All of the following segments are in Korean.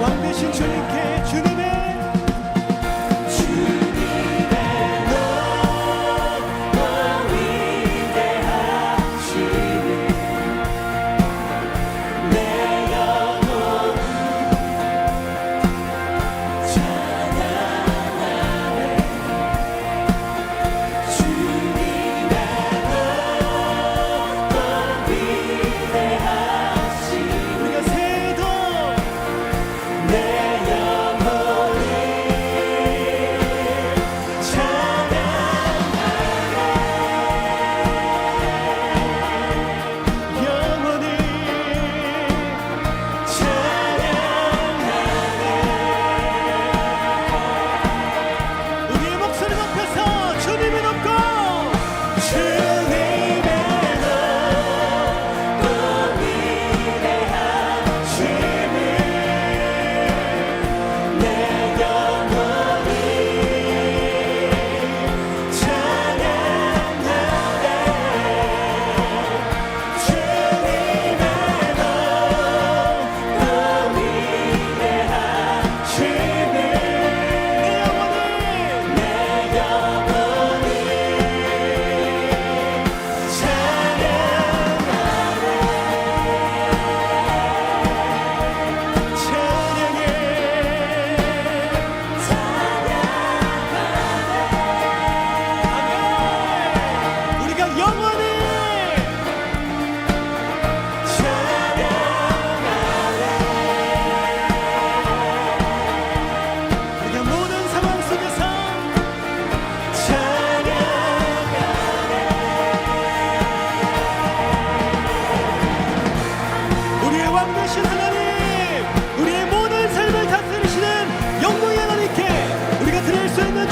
왕 되신 주님께 주님의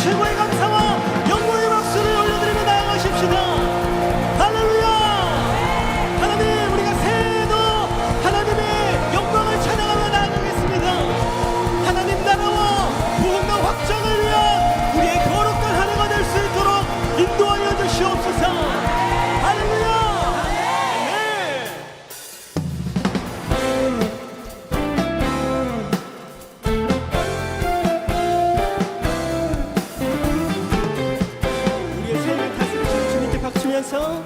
최고의 감사와 영광의 박수를 올려드리며 나아가십시다. 할렐루야. 하나님, 우리가 새해에도 하나님의 영광을 찬양하며 나아가겠습니다. 하나님 나라와 부흥과 확장을 위한 우리의 거룩한 한 해가 될 수 있도록 인도하여 주시옵소서. 할렐루야. 박수면서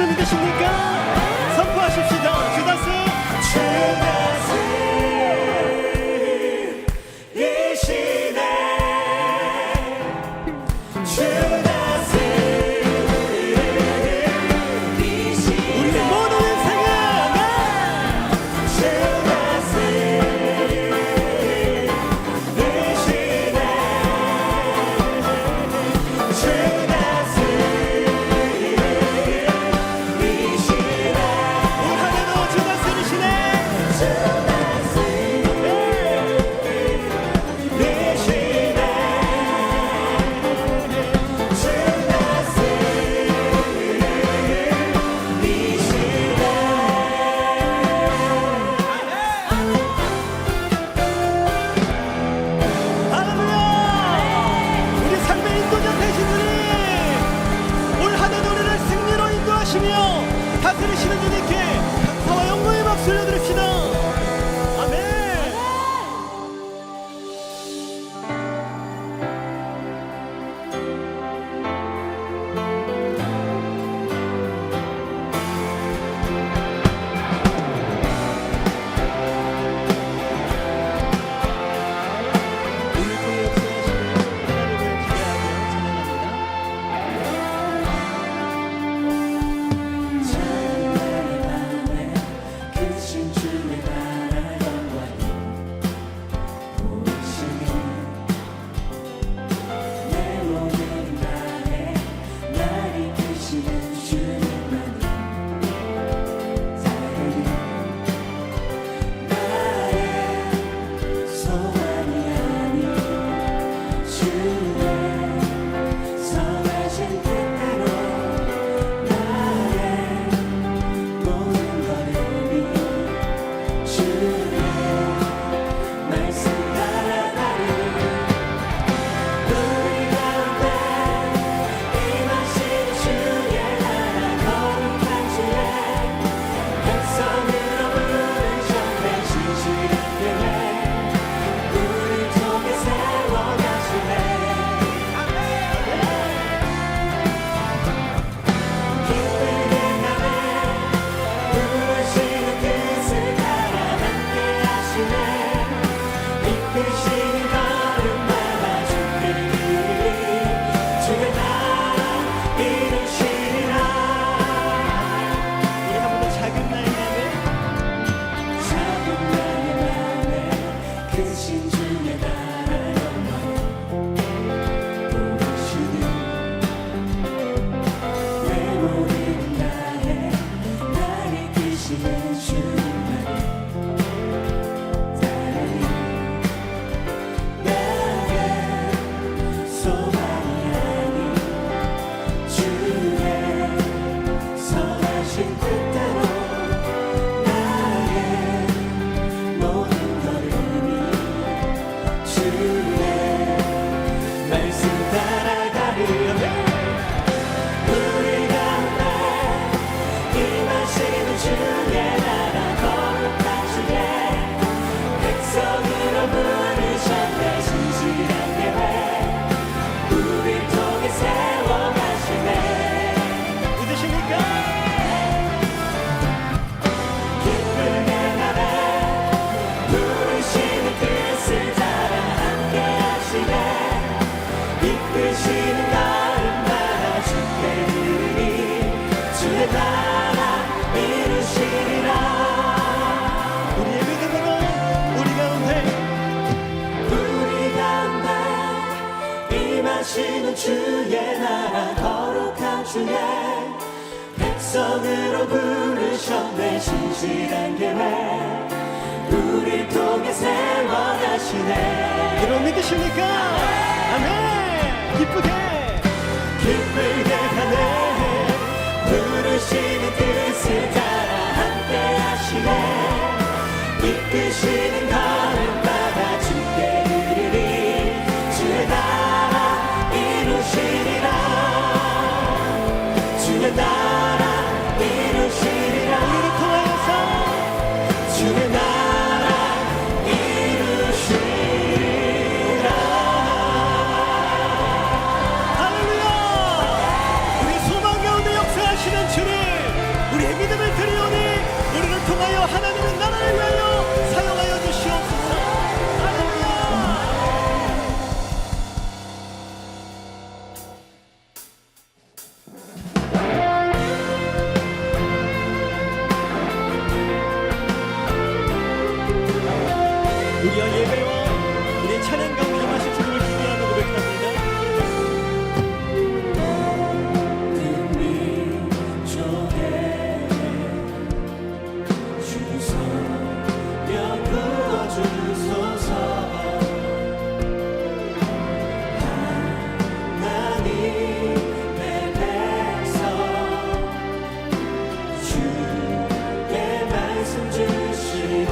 믿으십니까? 주의 나라 이루시리라. 우리의 믿음으로 우리 가운데 임하시는 주의 나라 거룩한 주의 백성으로 부르셨네. 신실한 계획 우리 통해 세워가시네. 여러분 믿으십니까? 아멘. 기쁘게 하네. 부르시는 뜻을 따라 함께 하시네. 이끄시는 걸음마다 주께 이르리. 주의 나라 이루시리라. 주의 나라 이루시리라. 우리를 통하여서 주의 나라 이루시리라. 할렐루야. 우리 소망 가운데 역사하시는 주님, 우리의 믿음을 드리오니 우리를 통하여 하나님의 나라를 위하여 사용하여 주시옵소서. 할렐루야. 우리의 예배와 우리의 찬양 가운데 임하신 주님을 기대하며 고백합니다. 민족에 주소 부어 주소서. 하나님의 백성 주의 말씀 주시고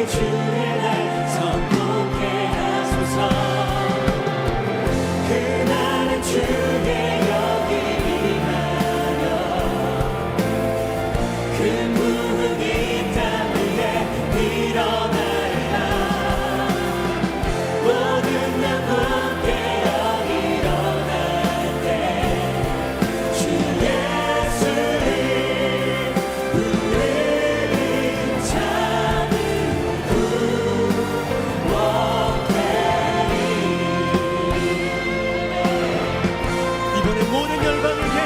주의 날 선포케 하소서. 그날은 주의 영이 임하여 그 무능이 땅 위에 일어나리라. 모든 영혼께 영이 일어날 때 주 예수를 부르는 자는 이번에 모든 열방에게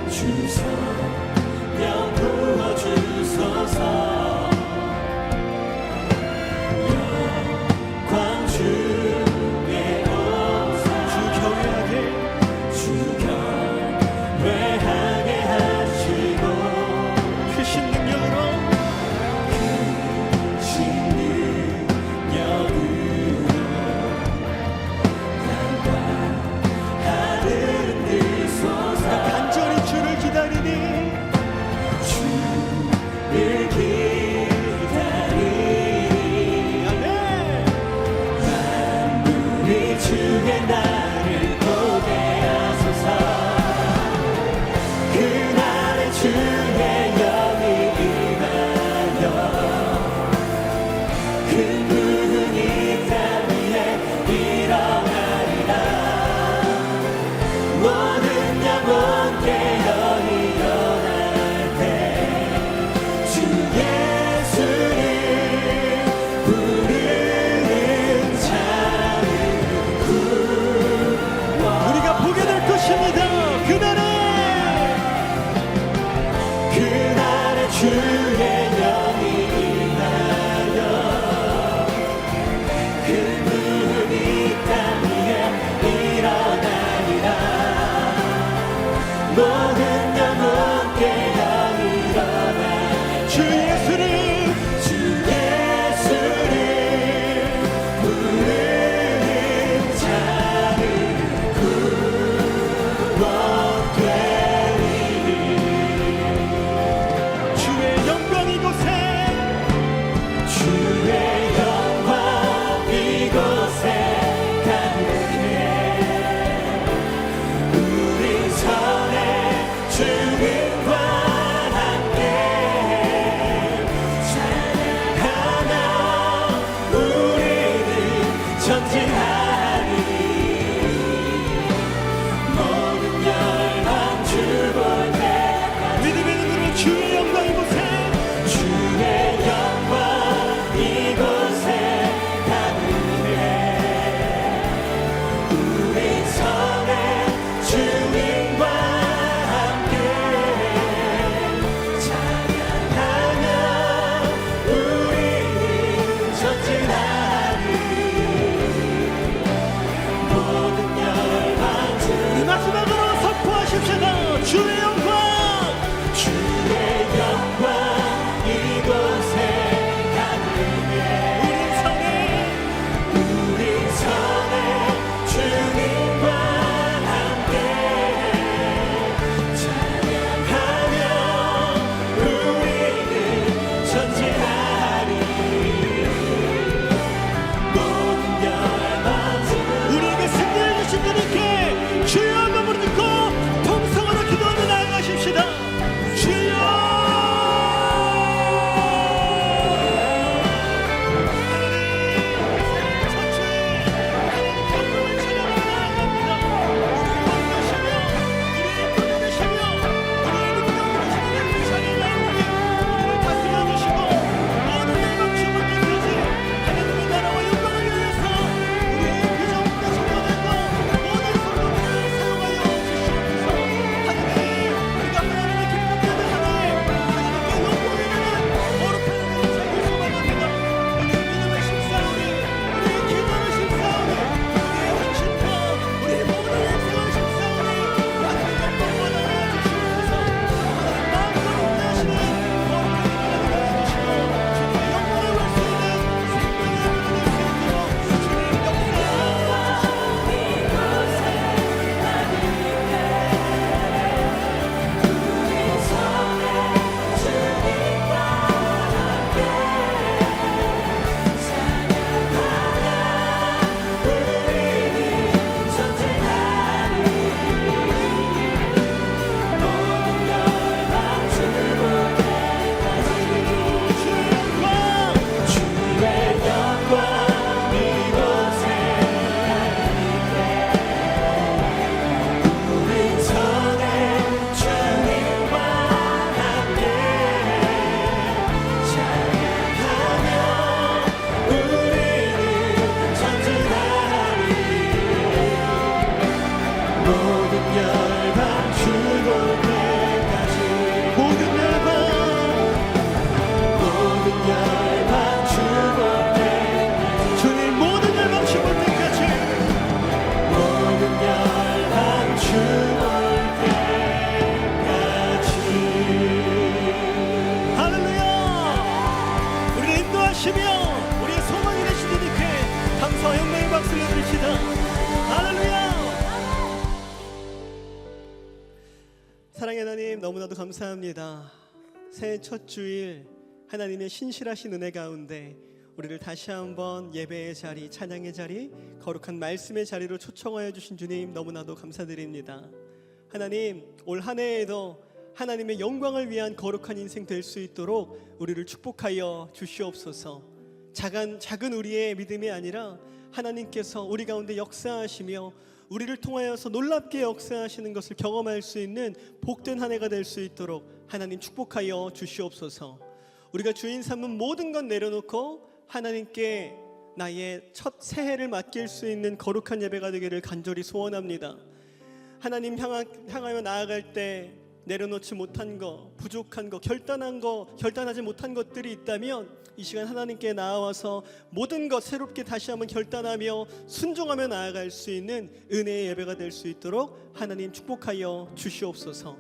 주성령 부어 주소서. 영광 주의 오사. 주 경외하게 주 경외하게 하시고 크신 능력으로 신능력으로 땅과 하늘을 뜨소서. 간절히 주를 기다리니 주를 기다리니 아멘. 우리 주의 날을 보게 하소서. 그날에 주의 영이 임하여 그 무능이 땅 위에 일어나리라. 모든 영혼께 영이 일어날 때 주 예수를 부르는 자는 우리가 보게 될 것입니다. 그날에 주의 영이 임하여 그 무능이 땅 위에 일어나리라. 모든 영혼께 영이 일어나 주 예수를 부르는 자는 구원되리니. 주의 영광 이곳에 주의 영광 이곳에 가득해. 우리 전에 주님과 감사합니다. 새해 첫 주일 하나님의 신실하신 은혜 가운데 우리를 다시 한번 예배의 자리, 찬양의 자리, 거룩한 말씀의 자리로 초청하여 주신 주님 너무나도 감사드립니다. 하나님, 올 한 해에도 하나님의 영광을 위한 거룩한 인생 될 수 있도록 우리를 축복하여 주시옵소서. 작은 우리의 믿음이 아니라 하나님께서 우리 가운데 역사하시며 우리를 통하여서 놀랍게 역사하시는 것을 경험할 수 있는 복된 한 해가 될 수 있도록 하나님 축복하여 주시옵소서. 우리가 주인 삼은 모든 것 내려놓고 하나님께 나의 첫 새해를 맡길 수 있는 거룩한 예배가 되기를 간절히 소원합니다. 하나님 향하여 나아갈 때 내려놓지 못한 것, 부족한 것, 결단하지 못한 것들이 있다면 이 시간 하나님께 나아와서 모든 것 새롭게 다시 한번 결단하며 순종하며 나아갈 수 있는 은혜의 예배가 될 수 있도록 하나님 축복하여 주시옵소서.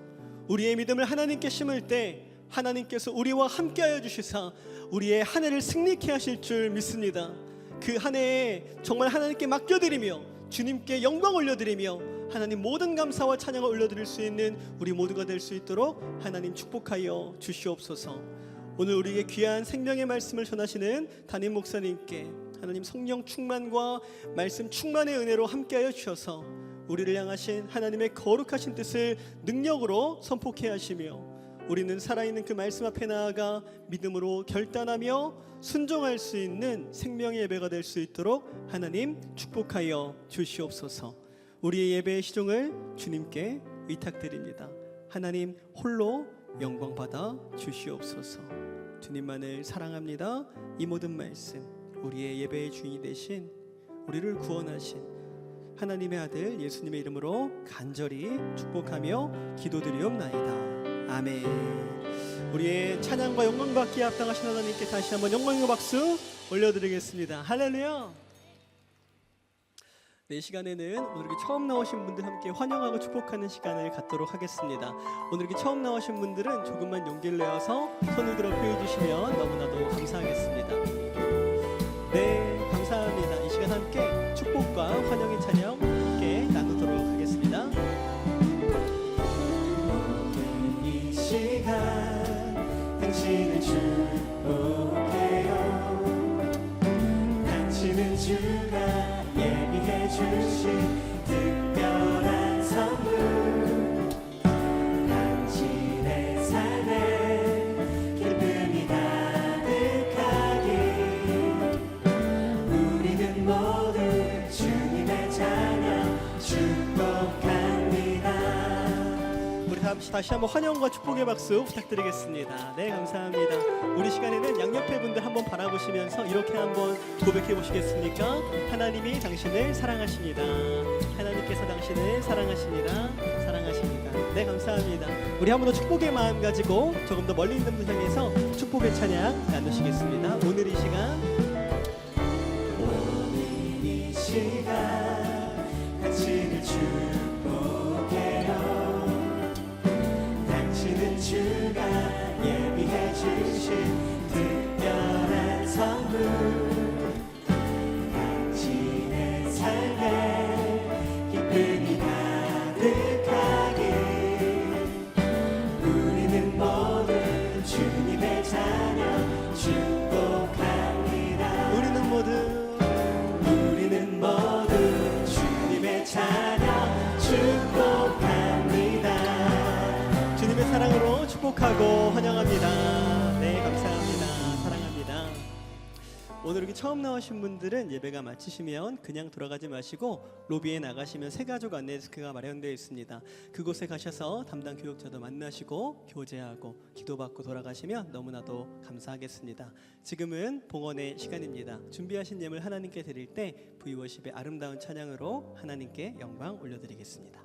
우리의 믿음을 하나님께 심을 때 하나님께서 우리와 함께하여 주시사 우리의 한 해를 승리케 하실 줄 믿습니다. 그 한 해에 정말 하나님께 맡겨드리며 주님께 영광 올려드리며 하나님 모든 감사와 찬양을 올려드릴 수 있는 우리 모두가 될 수 있도록 하나님 축복하여 주시옵소서. 오늘 우리에게 귀한 생명의 말씀을 전하시는 담임 목사님께 하나님 성령 충만과 말씀 충만의 은혜로 함께하여 주셔서 우리를 향하신 하나님의 거룩하신 뜻을 능력으로 선포케 하시며 우리는 살아있는 그 말씀 앞에 나아가 믿음으로 결단하며 순종할 수 있는 생명의 예배가 될 수 있도록 하나님 축복하여 주시옵소서. 우리의 예배의 시종을 주님께 의탁드립니다. 하나님 홀로 영광 받아 주시옵소서. 주님만을 사랑합니다. 이 모든 말씀 우리의 예배의 주인이 되신 우리를 구원하신 하나님의 아들 예수님의 이름으로 간절히 축복하며 기도드리옵나이다. 아멘. 우리의 찬양과 영광 받기에 합당하신 하나님께 다시 한번 영광과 박수 올려드리겠습니다. 할렐루야. 이 시간에는 오늘 이렇게 처음 나오신 분들 함께 환영하고 축복하는 시간을 갖도록 하겠습니다. 오늘 이렇게 처음 나오신 분들은 조금만 용기를 내어서 손을 들어 표해 주시면 너무나도 감사하겠습니다. 네, 감사합니다. 이 시간 함께 축복과 환영의 찬양 함께 나누도록 하겠습니다. 이 시간 당신을 축복해요. 당신은 주가 예비해 주신 특별한 선물, 당신의 삶에 기쁨이 가득하길 우리는 모두 주님의 자녀 축복합니다. 우리 다시 한번 환영과 축복의 박수 부탁드리겠습니다. 네, 감사합니다. 우리 시간에는 양옆에 분들 한번 바라보시면서 이렇게 한번 고백해 보시겠습니까? 하나님이 당신을 사랑하십니다. 하나님께서 당신을 사랑하십니다. 사랑하십니다. 네, 감사합니다. 우리 한 번 더 축복의 마음 가지고 조금 더 멀리 있는 분들 향해서 축복의 찬양 나누시겠습니다. 오늘 이 시간 당신을 축복해요. 당신은 주가 예비해 주신 특별한 선물, 당신의 삶에 기쁨이 가득하길 우리는 모두 주님의 자녀 축복합니다. 우리는 모두 주님의 자녀 축복합니다. 주님의 사랑으로 축복하고 환영합니다. 네, 감사합니다. 사랑합니다. 오늘 여기 처음 나오신 분들은 예배가 마치시면 그냥 돌아가지 마시고 로비에 나가시면 새가족 안내 데스크가 마련되어 있습니다. 그곳에 가셔서 담당 교육자도 만나시고 교제하고 기도받고 돌아가시면 너무나도 감사하겠습니다. 지금은 봉헌의 시간입니다. 준비하신 예물 하나님께 드릴 때 V워십의 아름다운 찬양으로 하나님께 영광 올려드리겠습니다.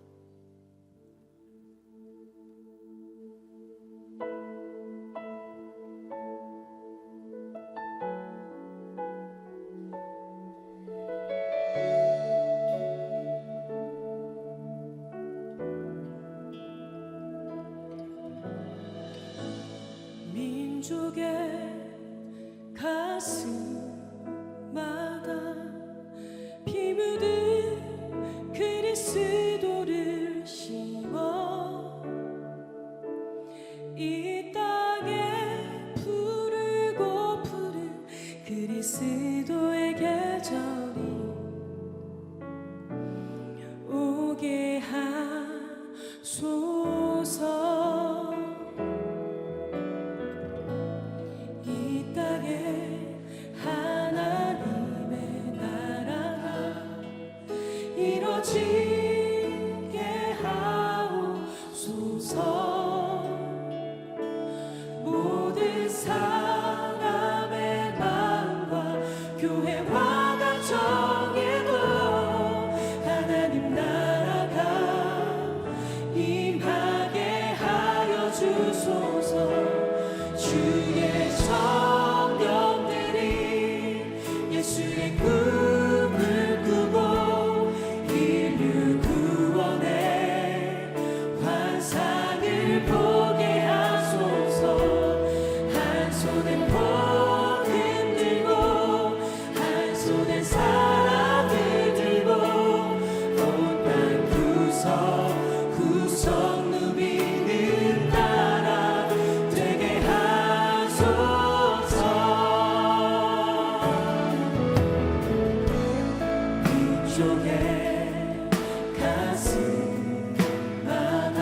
민족의 가슴마다 피 묻은 그리스도를 심어 하소서. 주의 성령들이 예수의 꿈을 꾸고 인류 구원의 환상을 보게 하소서. 한 손에 복음 들고 한 손에 사랑을 들고 온 땅 구석구석 누비는 나라 되게 하소서. 민족의 가슴마다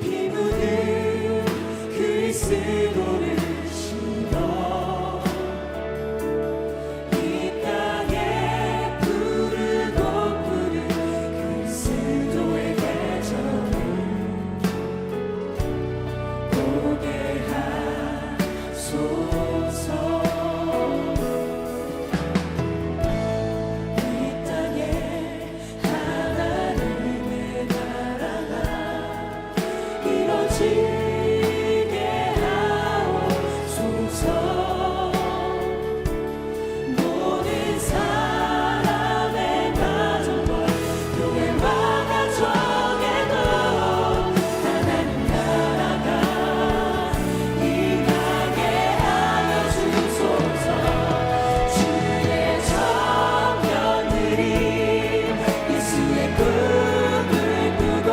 피 묻은 그리스도를 신어 이 땅에 부르고 부른 그리스도의 계절을 보게 하소서. 이 땅에 하나님의 나라가 이루어지게 하옵소서. 모든 사람의 가정과 교회와 가정에도 하나님 나라가 임하게 하여 주소서. 주의 청년들이 예수의 꿈을 꾸고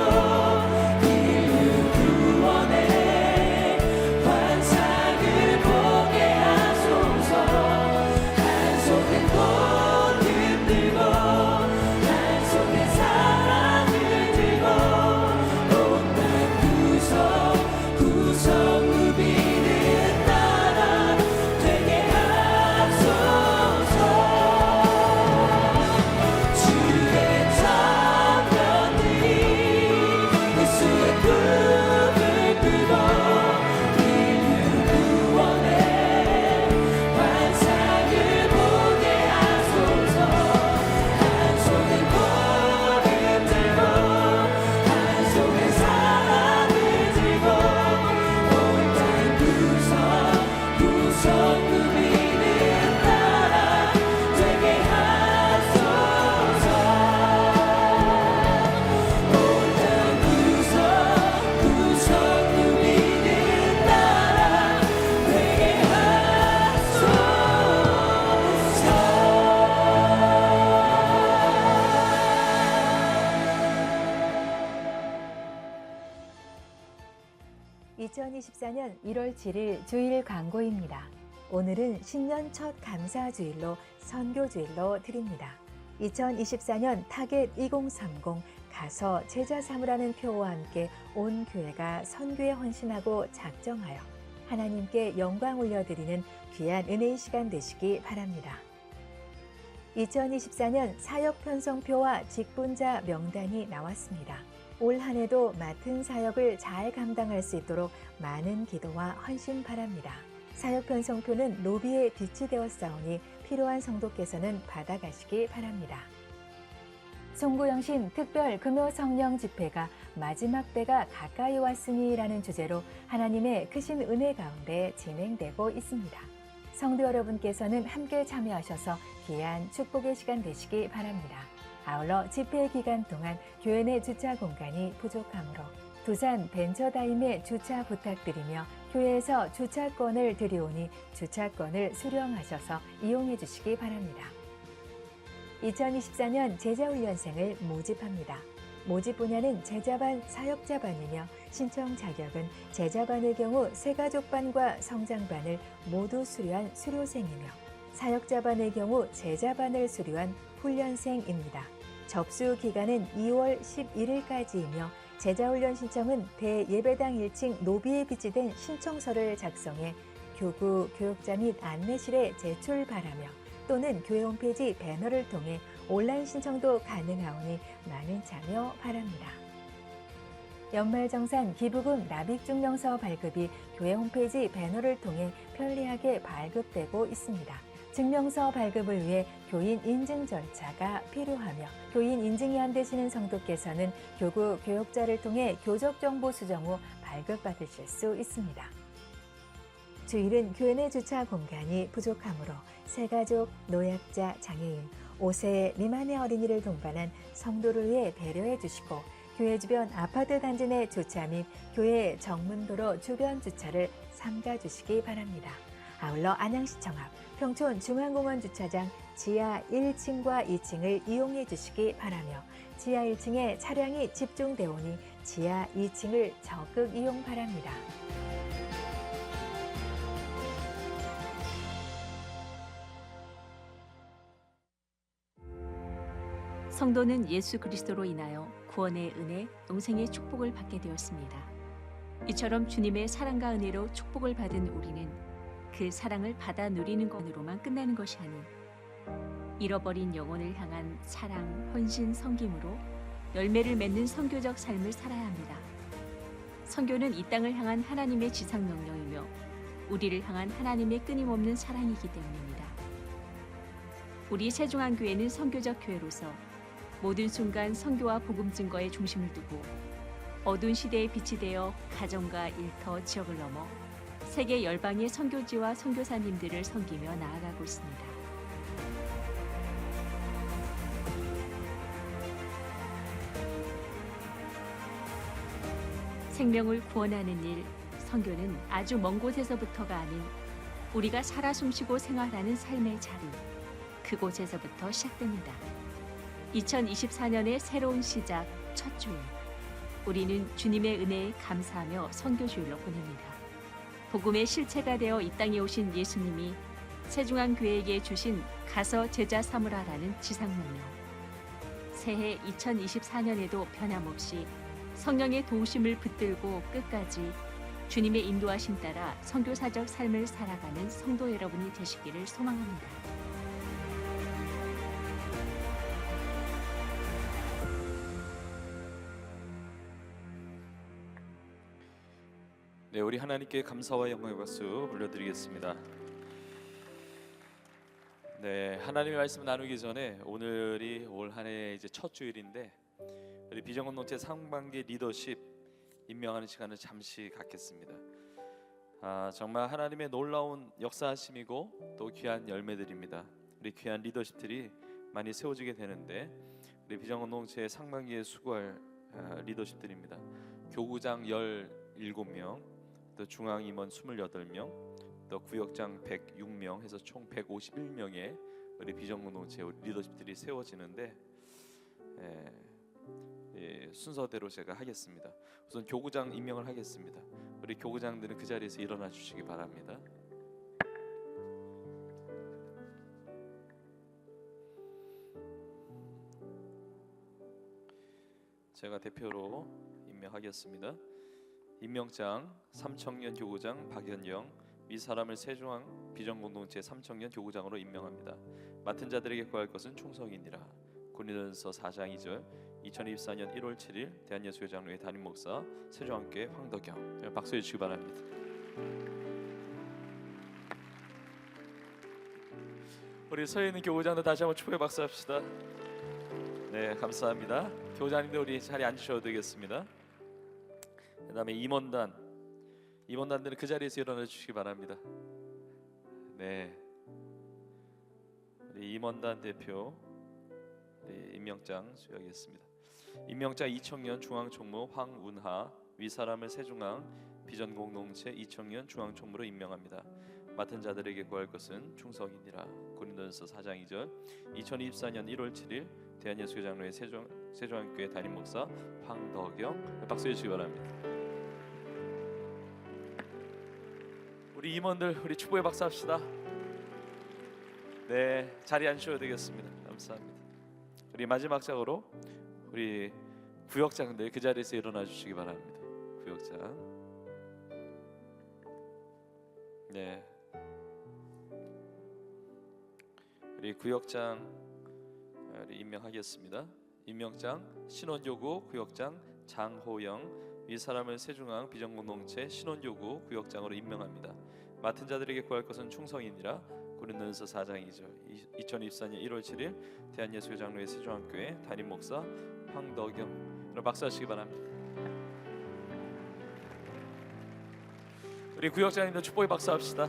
인류 구원의 환상을 보게 하소서. 한 손에 복음 들고 한 손에 사랑을 들고 온 땅 구석구석 누비는 나라 되게 하소서. 주의 청년들이 예수의 꿈을 꾸고 인류 구원의 환상을 보게 하소서. 한 손에 복음 들고 한 손에 사랑을 들고 온 땅 구석구석 누비는 나라 되게 하소서. 온 땅 구석구석 누비는 나라 되게 하소서. 2024년 1월 7일 주일 광고입니다. 오늘은 신년 첫 감사주일로 선교주일로 드립니다. 2024년 타겟 2030 가서 제자 삼으라는 표와 함께 온 교회가 선교에 헌신하고 작정하여 하나님께 영광 올려드리는 귀한 은혜의 시간 되시기 바랍니다. 2024년 사역 편성표와 직분자 명단이 나왔습니다. 올 한 해도 맡은 사역을 잘 감당할 수 있도록 많은 기도와 헌신 바랍니다. 사역 편성표는 로비에 비치되어 싸우니 필요한 성도께서는 받아가시기 바랍니다. 송구영신 특별 금요 성령 집회가 마지막 때가 가까이 왔으니라는 주제로 하나님의 크신 은혜 가운데 진행되고 있습니다. 성도 여러분께서는 함께 참여하셔서 귀한 축복의 시간 되시기 바랍니다. 아울러 집회 기간 동안 교회 내 주차 공간이 부족하므로 두산 벤처다임에 주차 부탁드리며 교회에서 주차권을 드리오니 주차권을 수령하셔서 이용해 주시기 바랍니다. 2024년 제자훈련생을 모집합니다. 모집 분야는 제자반, 사역자반이며 신청 자격은 제자반의 경우 새가족반과 성장반을 모두 수료한 수료생이며 사역자반의 경우 제자반을 수료한 훈련생입니다. 접수 기간은 2월 11일까지이며 제자훈련 신청은 대예배당 1층 로비에 비치된 신청서를 작성해 교구, 교육자 및 안내실에 제출 바라며 또는 교회 홈페이지 배너를 통해 온라인 신청도 가능하오니 많은 참여 바랍니다. 연말정산 기부금 납입증명서 발급이 교회 홈페이지 배너를 통해 편리하게 발급되고 있습니다. 증명서 발급을 위해 교인 인증 절차가 필요하며 교인 인증이 안 되시는 성도께서는 교구 교육자를 통해 교적정보 수정 후 발급받으실 수 있습니다. 주일은 교회 내 주차 공간이 부족하므로 새가족, 노약자, 장애인, 5세 미만의 어린이를 동반한 성도를 위해 배려해 주시고 교회 주변 아파트 단지 내 주차 및 교회 정문도로 주변 주차를 삼가 주시기 바랍니다. 아울러 안양시청 앞 평촌 중앙공원 주차장 지하 1층과 2층을 이용해 주시기 바라며 지하 1층에 차량이 집중되어 오니 지하 2층을 적극 이용 바랍니다. 성도는 예수 그리스도로 인하여 구원의 은혜, 영생의 축복을 받게 되었습니다. 이처럼 주님의 사랑과 은혜로 축복을 받은 우리는 그 사랑을 받아 누리는 것으로만 끝나는 것이 아닌 잃어버린 영혼을 향한 사랑, 헌신, 섬김으로 열매를 맺는 선교적 삶을 살아야 합니다. 선교는 이 땅을 향한 하나님의 지상 명령이며 우리를 향한 하나님의 끊임없는 사랑이기 때문입니다. 우리 세종안교회는 선교적 교회로서 모든 순간 선교와 복음 증거에 중심을 두고 어두운 시대의 빛이 되어 가정과 일터, 지역을 넘어 세계 열방의 선교지와 선교사님들을 섬기며 나아가고 있습니다. 생명을 구원하는 일, 선교는 아주 먼 곳에서부터가 아닌 우리가 살아 숨쉬고 생활하는 삶의 자리, 그곳에서부터 시작됩니다. 2024년의 새로운 시작, 첫 주일. 우리는 주님의 은혜에 감사하며 선교주일로 보냅니다. 복음의 실체가 되어 이 땅에 오신 예수님이 세중앙교회에게 주신 가서 제자 삼으라라는 지상명령. 새해 2024년에도 변함없이 성령의 도우심을 붙들고 끝까지 주님의 인도하심 따라 선교사적 삶을 살아가는 성도 여러분이 되시기를 소망합니다. 네, 우리 하나님께 감사와 영광의 박수 올려드리겠습니다. 네, 하나님의 말씀 나누기 전에 오늘이 올 한 해 이제 첫 주일인데 우리 비전공동체 상반기 리더십 임명하는 시간을 잠시 갖겠습니다. 정말 하나님의 놀라운 역사하심이고 또 귀한 열매들입니다. 우리 귀한 리더십들이 많이 세워지게 되는데 우리 비전공동체 상반기에 수고할 리더십들입니다. 교구장 17명, 또 중앙 임원 28명, 또 구역장 106명 해서 총 151명의 우리 비전공동체 리더십들이 세워지는데 순서대로 제가 하겠습니다. 우선 교구장 임명을 하겠습니다. 우리 교구장들은 그 자리에서 일어나 주시기 바랍니다. 제가 대표로 임명하겠습니다. 임명장 삼청년 교구장 박연영, 윗사람을 세중앙 비전공동체 삼청년 교구장으로 임명합니다. 맡은 자들에게 구할 것은 충성이니라. 고린도전서 4장 2절. 2024년 1월 7일 대한예수교장로회 담임목사 세종안교회 황덕영. 박수해 주시기 바랍니다. 우리 서 있는 교구장들 다시 한번 축복의 박수합시다. 네, 감사합니다. 교구장님들 우리 자리에 앉으셔도 되겠습니다. 그다음에 임원단들은 그 자리에서 일어나 주시기 바랍니다. 네, 우리 임원단 대표 임명장 수여하겠습니다. 임명장 이청년 중앙총무 황운하, 윗사람을 세중앙 비전공동체 이청년 중앙총무로 임명합니다. 맡은 자들에게 구할 것은 충성이니라. 고린도전서 4장 2절. 2024년 1월 7일 대한예수교장로회 세종안교회 담임목사 황덕영. 박수해 주시기 바랍니다. 우리 임원들 우리 축복의 박수합시다. 네, 자리에 앉으셔도 되겠습니다. 감사합니다. 우리 마지막 장으로 우리 구역장들 그 자리에서 일어나 주시기 바랍니다. 구역장. 네, 우리 구역장 우리 임명하겠습니다. 임명장 신원요구 구역장 장호영, 윗사람을 세중앙 비전공동체 신원요구 구역장으로 임명합니다. 맡은 자들에게 구할 것은 충성이니라. 고린도전서 4장 2절. 2024년 1월 7일 대한예수교장로회 세종안교회 담임목사 황덕영. 여러분 박수하시기 바랍니다. 우리 구역장님도 축복의 박수 합시다.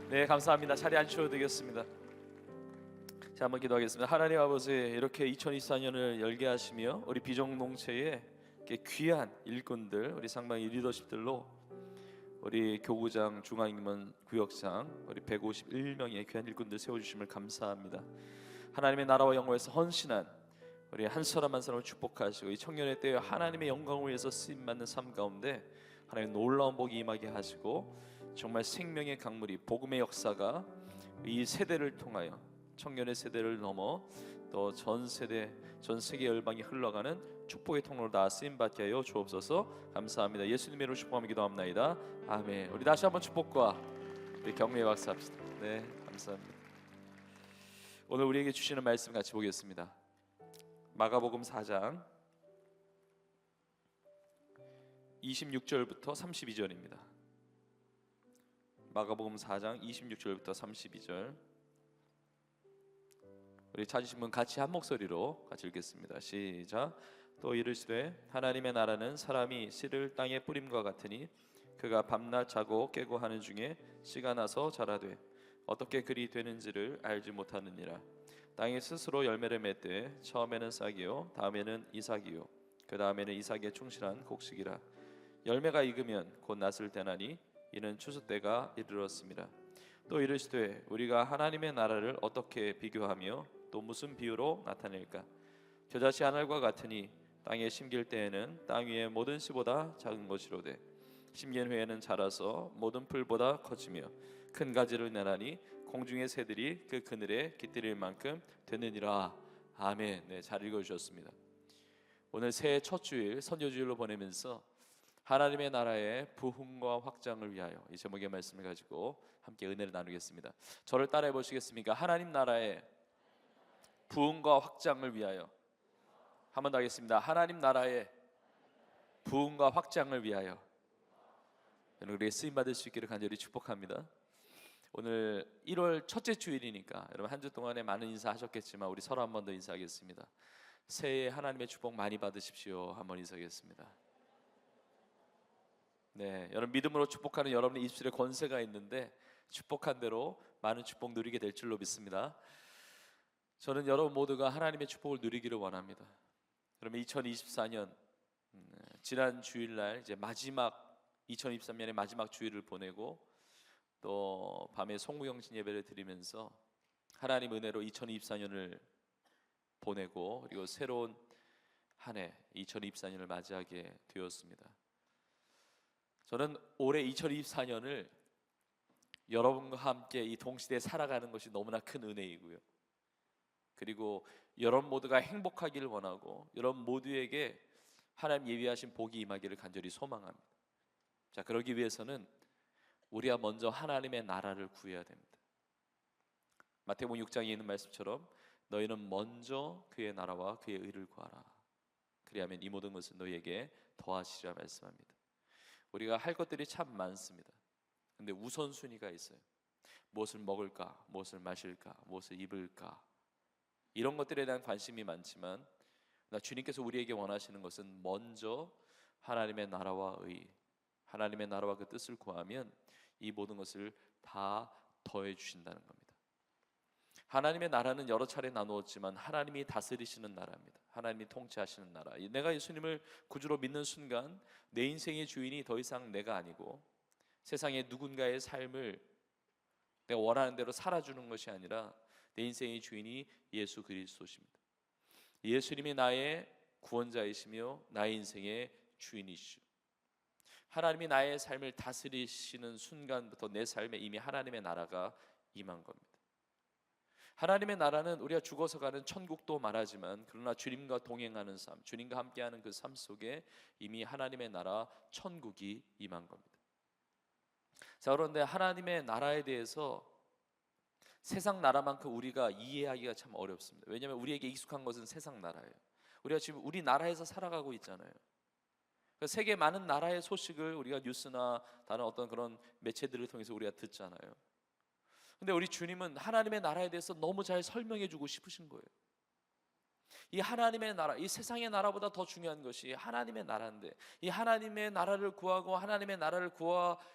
네, 감사합니다. 자리 앉으셔도 되겠습니다. 자, 한번 기도하겠습니다. 하나님 아버지, 이렇게 2024년을 열게 하시며 우리 비정농체의 이렇게 귀한 일꾼들, 우리 상방의 리더십들로 우리 교구장, 중앙임원, 구역장, 우리 151명의 귀한 일꾼들 세워주심을 감사합니다. 하나님의 나라와 영광에서 헌신한 우리 한 사람 한 사람을 축복하시고 이 청년의 때에 하나님의 영광을 위해서 쓰임받는 삶 가운데 하나님 놀라운 복이 임하게 하시고 정말 생명의 강물이 복음의 역사가 이 세대를 통하여 청년의 세대를 넘어 또 전 세대 전 세계 열방이 흘러가는 축복의 통로로 다 쓰임 받게 하여 주옵소서. 감사합니다. 예수님의 이름으로 축복하며 기도합나이다. 아멘. 우리 다시 한번 축복과 우리 경례의 박수합시다. 네, 감사합니다. 오늘 우리에게 주시는 말씀 같이 보겠습니다. 마가복음 4장 26절부터 32절입니다. 마가복음 4장 26절부터 32절. 우리 찾으신 분 같이 한 목소리로 같이 읽겠습니다. 시작. 또 이르시되 하나님의 나라는 사람이 씨를 땅에 뿌림과 같으니 그가 밤낮 자고 깨고 하는 중에 씨가 나서 자라되 어떻게 그리 되는지를 알지 못하느니라. 땅이 스스로 열매를 맺되 처음에는 싹이요 다음에는 이삭이요 그 다음에는 이삭에 충실한 곡식이라. 열매가 익으면 곧 낫을 때나니 이는 추수 때가 이르렀습니다. 또 이르시되 우리가 하나님의 나라를 어떻게 비교하며 또 무슨 비유로 나타낼까? 겨자씨 하늘과 같으니 땅에 심길 때에는 땅 위의 모든 씨보다 작은 것이로되 심긴 후에는 자라서 모든 풀보다 커지며 큰 가지를 내나니 공중의 새들이 그 그늘에 깃들일 만큼 되느니라. 아멘. 네, 잘 읽어주셨습니다. 오늘 새해 첫 주일 선교주일로 보내면서 하나님의 나라의 부흥과 확장을 위하여 이 제목의 말씀을 가지고 함께 은혜를 나누겠습니다. 저를 따라해 보시겠습니까? 하나님 나라의 부흥과 확장을 위하여. 한 번 더 하겠습니다. 하나님 나라의 부흥과 확장을 위하여. 우리에게 쓰임 받을 수 있기를 간절히 축복합니다. 오늘 1월 첫째 주일이니까 여러분 한 주 동안에 많은 인사하셨겠지만 우리 서로 한 번 더 인사하겠습니다. 새해 하나님의 축복 많이 받으십시오. 한번 인사하겠습니다. 네, 여러분 믿음으로 축복하는 여러분의 입술에 권세가 있는데 축복한 대로 많은 축복 누리게 될 줄로 믿습니다. 저는 여러분 모두가 하나님의 축복을 누리기를 원합니다. 그러면 2024년 지난 주일날 이제 마지막 2023년의 마지막 주일을 보내고 또 밤에 송무경신 예배를 드리면서 하나님 은혜로 2024년을 보내고 그리고 새로운 한 해 2024년을 맞이하게 되었습니다. 저는 올해 2024년을 여러분과 함께 이 동시대에 살아가는 것이 너무나 큰 은혜이고요. 그리고 여러분 모두가 행복하기를 원하고 여러분 모두에게 하나님 예비하신 복이 임하기를 간절히 소망합니다. 자, 그러기 위해서는 우리가 먼저 하나님의 나라를 구해야 됩니다. 마태복음 6장에 있는 말씀처럼 너희는 먼저 그의 나라와 그의 의를 구하라. 그리하면 이 모든 것은 너희에게 더하시리라 말씀합니다. 우리가 할 것들이 참 많습니다. 근데 우선순위가 있어요. 무엇을 먹을까? 무엇을 마실까? 무엇을 입을까? 이런 것들에 대한 관심이 많지만 주님께서 우리에게 원하시는 것은 먼저 하나님의 나라와 의, 하나님의 나라와 그 뜻을 구하면 이 모든 것을 다 더해 주신다는 겁니다. 하나님의 나라는 여러 차례 나누었지만 하나님이 다스리시는 나라입니다. 하나님이 통치하시는 나라. 내가 예수님을 구주로 믿는 순간 내 인생의 주인이 더 이상 내가 아니고 세상의 누군가의 삶을 내가 원하는 대로 살아주는 것이 아니라 내 인생의 주인이 예수 그리스도십니다. 예수님이 나의 구원자이시며 나의 인생의 주인이시오. 하나님이 나의 삶을 다스리시는 순간부터 내 삶에 이미 하나님의 나라가 임한 겁니다. 하나님의 나라는 우리가 죽어서 가는 천국도 말하지만 그러나 주님과 동행하는 삶, 주님과 함께하는 그 삶 속에 이미 하나님의 나라 천국이 임한 겁니다. 자, 그런데 하나님의 나라에 대해서 세상 나라만큼 우리가 이해하기가 참 어렵습니다. 왜냐하면 우리에게 익숙한 것은 세상 나라예요. 우리가 지금 우리 나라에서 살아가고 있잖아요. 세계 많은 나라의 소식을 우리가 뉴스나 다른 어떤 그런 매체들을 통해서 우리가 듣잖아요. 근데 우리 주님은 하나님의 나라에 대해서 너무 잘 설명해 주고 싶으신 거예요. 이 하나님의 나라, 이 세상의 나라보다 더 중요한 것이 하나님의 나라인데, 이 하나님의 나라를 구하고 하나님의 나라를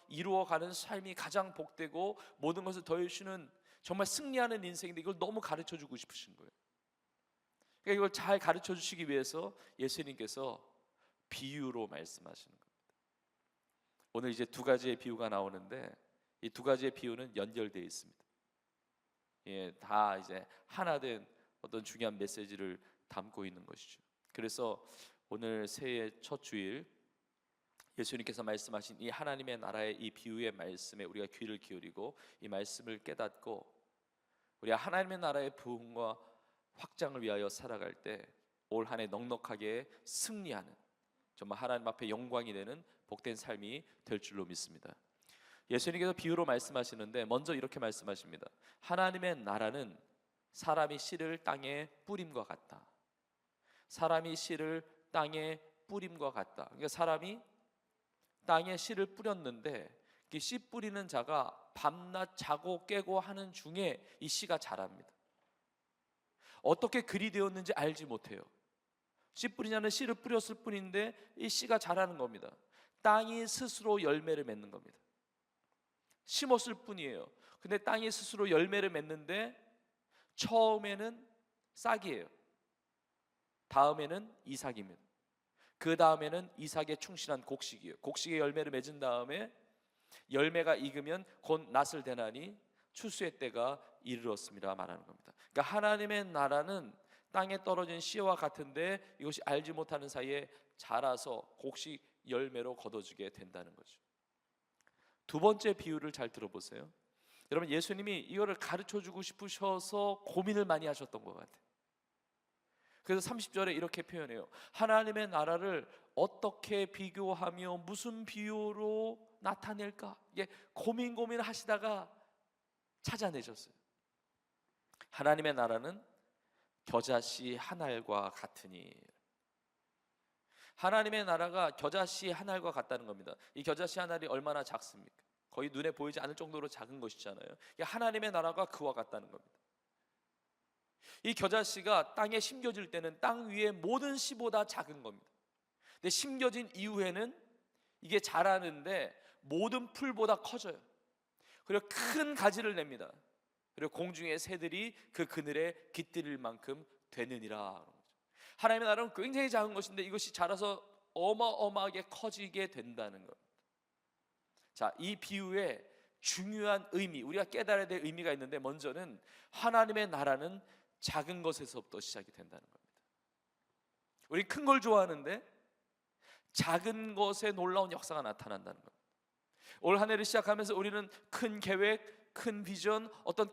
이루어가는 삶이 가장 복되고 모든 것을 더해주시는 정말 승리하는 인생인데, 이걸 너무 가르쳐주고 싶으신 거예요. 그러니까 이걸 잘 가르쳐주시기 위해서 예수님께서 비유로 말씀하시는 겁니다. 오늘 이제 두 가지의 비유가 나오는데, 이 두 가지의 비유는 연결되어 있습니다. 예, 다 이제 하나 된 어떤 중요한 메시지를 담고 있는 것이죠. 그래서 오늘 새해 첫 주일 예수님께서 말씀하신 이 하나님의 나라의 이 비유의 말씀에 우리가 귀를 기울이고 이 말씀을 깨닫고 우리가 하나님의 나라의 부흥과 확장을 위하여 살아갈 때 올 한 해 넉넉하게 승리하는, 정말 하나님 앞에 영광이 되는 복된 삶이 될 줄로 믿습니다. 예수님께서 비유로 말씀하시는데 먼저 이렇게 말씀하십니다. 하나님의 나라는 사람이 씨를 땅에 뿌림과 같다. 사람이 씨를 땅에 뿌림과 같다. 그러니까 사람이 땅에 씨를 뿌렸는데 이 씨 뿌리는 자가 밤낮 자고 깨고 하는 중에 이 씨가 자랍니다. 어떻게 그리 되었는지 알지 못해요. 씨 뿌리냐는 씨를 뿌렸을 뿐인데 이 씨가 자라는 겁니다. 땅이 스스로 열매를 맺는 겁니다. 심었을 뿐이에요. 근데 땅이 스스로 열매를 맺는데 처음에는 싹이에요. 다음에는 이삭입니다. 그 다음에는 이삭에 충실한 곡식이에요. 곡식의 열매를 맺은 다음에 열매가 익으면 곧 낫을 대나니 추수의 때가 이르렀습니다 말하는 겁니다. 그러니까 하나님의 나라는 땅에 떨어진 씨와 같은데 이것이 알지 못하는 사이에 자라서 곡식 열매로 거둬주게 된다는 거죠. 두 번째 비유를 잘 들어보세요. 여러분, 예수님이 이거를 가르쳐주고 싶으셔서 고민을 많이 하셨던 것 같아요. 그래서 30절에 이렇게 표현해요. 하나님의 나라를 어떻게 비교하며 무슨 비유로 나타낼까? 이게 고민하시다가 찾아내셨어요. 하나님의 나라는 겨자씨 한 알과 같으니. 하나님의 나라가 겨자씨 한 알과 같다는 겁니다. 이 겨자씨 한 알이 얼마나 작습니까? 거의 눈에 보이지 않을 정도로 작은 것이잖아요. 하나님의 나라가 그와 같다는 겁니다. 이 겨자씨가 땅에 심겨질 때는 땅 위의 모든 씨보다 작은 겁니다. 근데 심겨진 이후에는 이게 자라는데 모든 풀보다 커져요. 그리고 큰 가지를 냅니다. 그리고 공중의 새들이 그 그늘에 깃들일 만큼 되느니라. 하나님의 나라는 굉장히 작은 것인데 이것이 자라서 어마어마하게 커지게 된다는 겁니다. 자, 이 비유의 중요한 의미, 우리가 깨달아야 될 의미가 있는데, 먼저는 하나님의 나라는 작은 것에서부터 시작이 된다는 겁니다. 우리 큰 걸 좋아하는데 작은 것에 놀라운 역사가 나타난다는 겁니다. 올 한 해를 시작하면서 우리는 큰 계획, 큰 비전, 어떤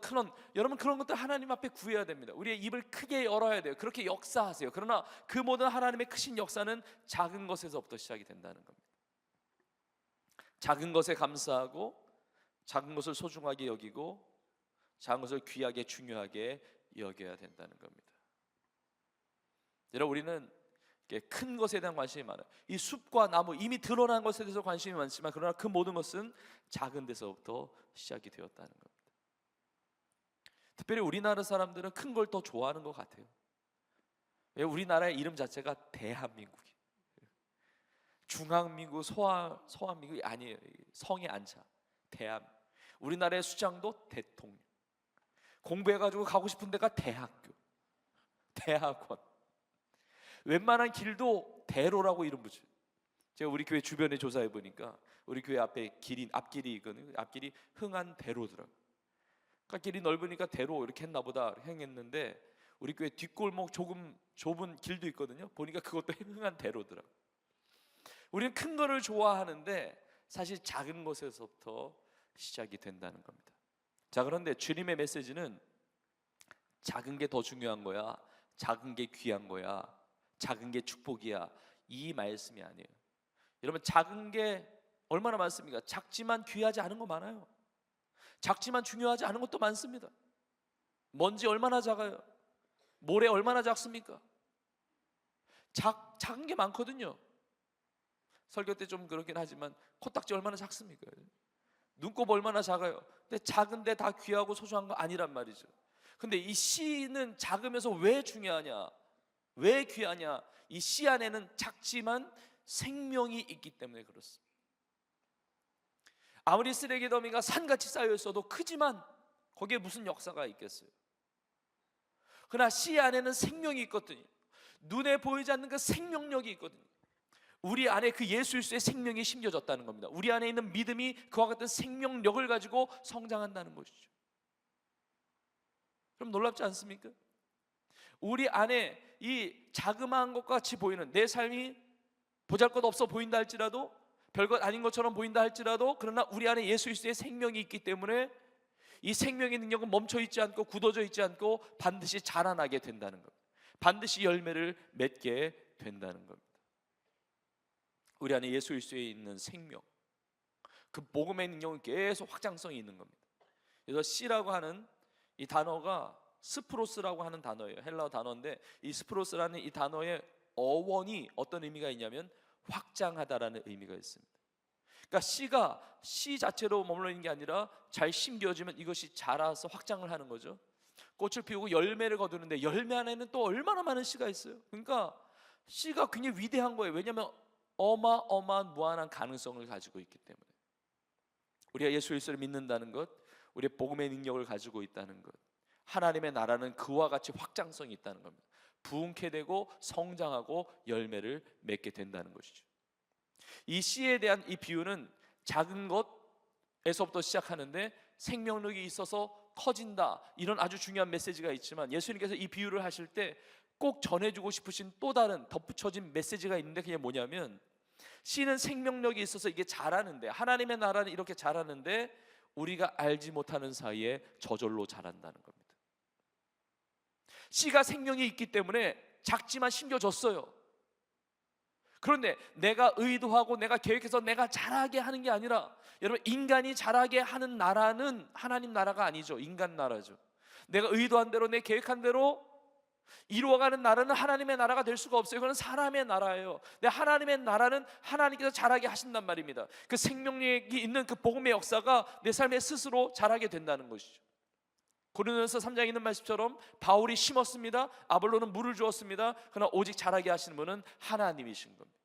여러분 그런 것들 하나님 앞에 구해야 됩니다. 우리의 입을 크게 열어야 돼요. 그렇게 역사하세요. 그러나 그 모든 하나님의 크신 역사는 작은 것에서부터 시작이 된다는 겁니다. 작은 것에 감사하고 작은 것을 소중하게 여기고 작은 것을 귀하게 중요하게 여겨야 된다는 겁니다. 여러분, 우리는 큰 것에 대한 관심이 많아요. 이 숲과 나무, 이미 드러난 것에 대해서 관심이 많지만 그러나 그 모든 것은 작은 데서부터 시작이 되었다는 겁니다. 특별히 우리나라 사람들은 큰 걸 더 좋아하는 것 같아요. 왜? 우리나라의 이름 자체가 대한민국이에요. 중앙민국, 서한민국이 아니에요. 성에 안 차. 우리나라의 수장도 대통령. 공부해가지고 가고 싶은 데가 대학교, 대학원. 웬만한 길도 대로라고 이름 붙여요. 제가 우리 교회 주변에 조사해 보니까 우리 교회 앞에 앞길이 있거든요. 앞길이 흥한대로더라고요. 그러니까 길이 넓으니까 대로 이렇게 했나 보다 행했는데 우리 교회 뒷골목 조금 좁은 길도 있거든요. 보니까 그것도 흥한대로더라고요. 우리는 큰 거를 좋아하는데 사실 작은 것에서부터 시작이 된다는 겁니다. 자, 그런데 주님의 메시지는 작은 게 더 중요한 거야, 작은 게 귀한 거야, 작은 게 축복이야, 이 말씀이 아니에요. 여러분, 작은 게 얼마나 많습니까? 작지만 귀하지 않은 거 많아요. 작지만 중요하지 않은 것도 많습니다. 먼지 얼마나 작아요? 모래 얼마나 작습니까? 작은 게 많거든요. 설교 때 좀 그렇긴 하지만 코딱지 얼마나 작습니까? 눈곱 얼마나 작아요. 근데 작은데 다 귀하고 소중한 거 아니란 말이죠. 근데 이 씨는 작으면서 왜 중요하냐? 왜 귀하냐? 이 씨 안에는 작지만 생명이 있기 때문에 그렇습니다. 아무리 쓰레기 더미가 산같이 쌓여 있어도 크지만 거기에 무슨 역사가 있겠어요? 그러나 씨 안에는 생명이 있거든요. 눈에 보이지 않는 그 생명력이 있거든요. 우리 안에 그 예수 그리스도의 생명이 심겨졌다는 겁니다. 우리 안에 있는 믿음이 그와 같은 생명력을 가지고 성장한다는 것이죠. 그럼 놀랍지 않습니까? 우리 안에 이 자그마한 것과 같이 보이는 내 삶이 보잘것없어 보인다 할지라도, 별것 아닌 것처럼 보인다 할지라도, 그러나 우리 안에 예수 그리스도의 생명이 있기 때문에 이 생명의 능력은 멈춰 있지 않고 굳어져 있지 않고 반드시 자라나게 된다는 겁니다. 반드시 열매를 맺게 된다는 겁니다. 우리 안에 예수 그리스도에 있는 생명, 그 복음의 능력은 계속 확장성이 있는 겁니다. 그래서 씨라고 하는 이 단어가 스프로스라고 하는 단어예요. 헬라어 단어인데 이 스프로스라는 이 단어의 어원이 어떤 의미가 있냐면 확장하다라는 의미가 있습니다. 그러니까 씨가 씨 자체로 머물러 있는 게 아니라 잘 심겨지면 이것이 자라서 확장을 하는 거죠. 꽃을 피우고 열매를 거두는데 열매 안에는 또 얼마나 많은 씨가 있어요. 그러니까 씨가 굉장히 위대한 거예요. 왜냐하면 어마어마한 무한한 가능성을 가지고 있기 때문에. 우리가 예수 그리스도를 믿는다는 것, 우리의 복음의 능력을 가지고 있다는 것, 하나님의 나라는 그와 같이 확장성이 있다는 겁니다. 부흥케 되고 성장하고 열매를 맺게 된다는 것이죠. 이 씨에 대한 이 비유는 작은 것에서부터 시작하는데 생명력이 있어서 커진다, 이런 아주 중요한 메시지가 있지만 예수님께서 이 비유를 하실 때 꼭 전해주고 싶으신 또 다른 덧붙여진 메시지가 있는데 그게 뭐냐면, 씨는 생명력이 있어서 이게 자라는데, 하나님의 나라는 이렇게 자라는데 우리가 알지 못하는 사이에 저절로 자란다는 겁니다. 씨가 생명이 있기 때문에 작지만 심겨졌어요. 그런데 내가 의도하고 내가 계획해서 내가 자라게 하는 게 아니라, 여러분, 인간이 자라게 하는 나라는 하나님 나라가 아니죠. 인간 나라죠. 내가 의도한 대로 내 계획한 대로 이루어가는 나라는 하나님의 나라가 될 수가 없어요. 그건 사람의 나라예요. 근데 하나님의 나라는 하나님께서 자라게 하신단 말입니다. 그 생명력이 있는 그 복음의 역사가 내 삶에 스스로 자라게 된다는 것이죠. 고린도전서 3장에 있는 말씀처럼 바울이 심었습니다. 아볼로는 물을 주었습니다. 그러나 오직 자라게 하시는 분은 하나님이신 겁니다.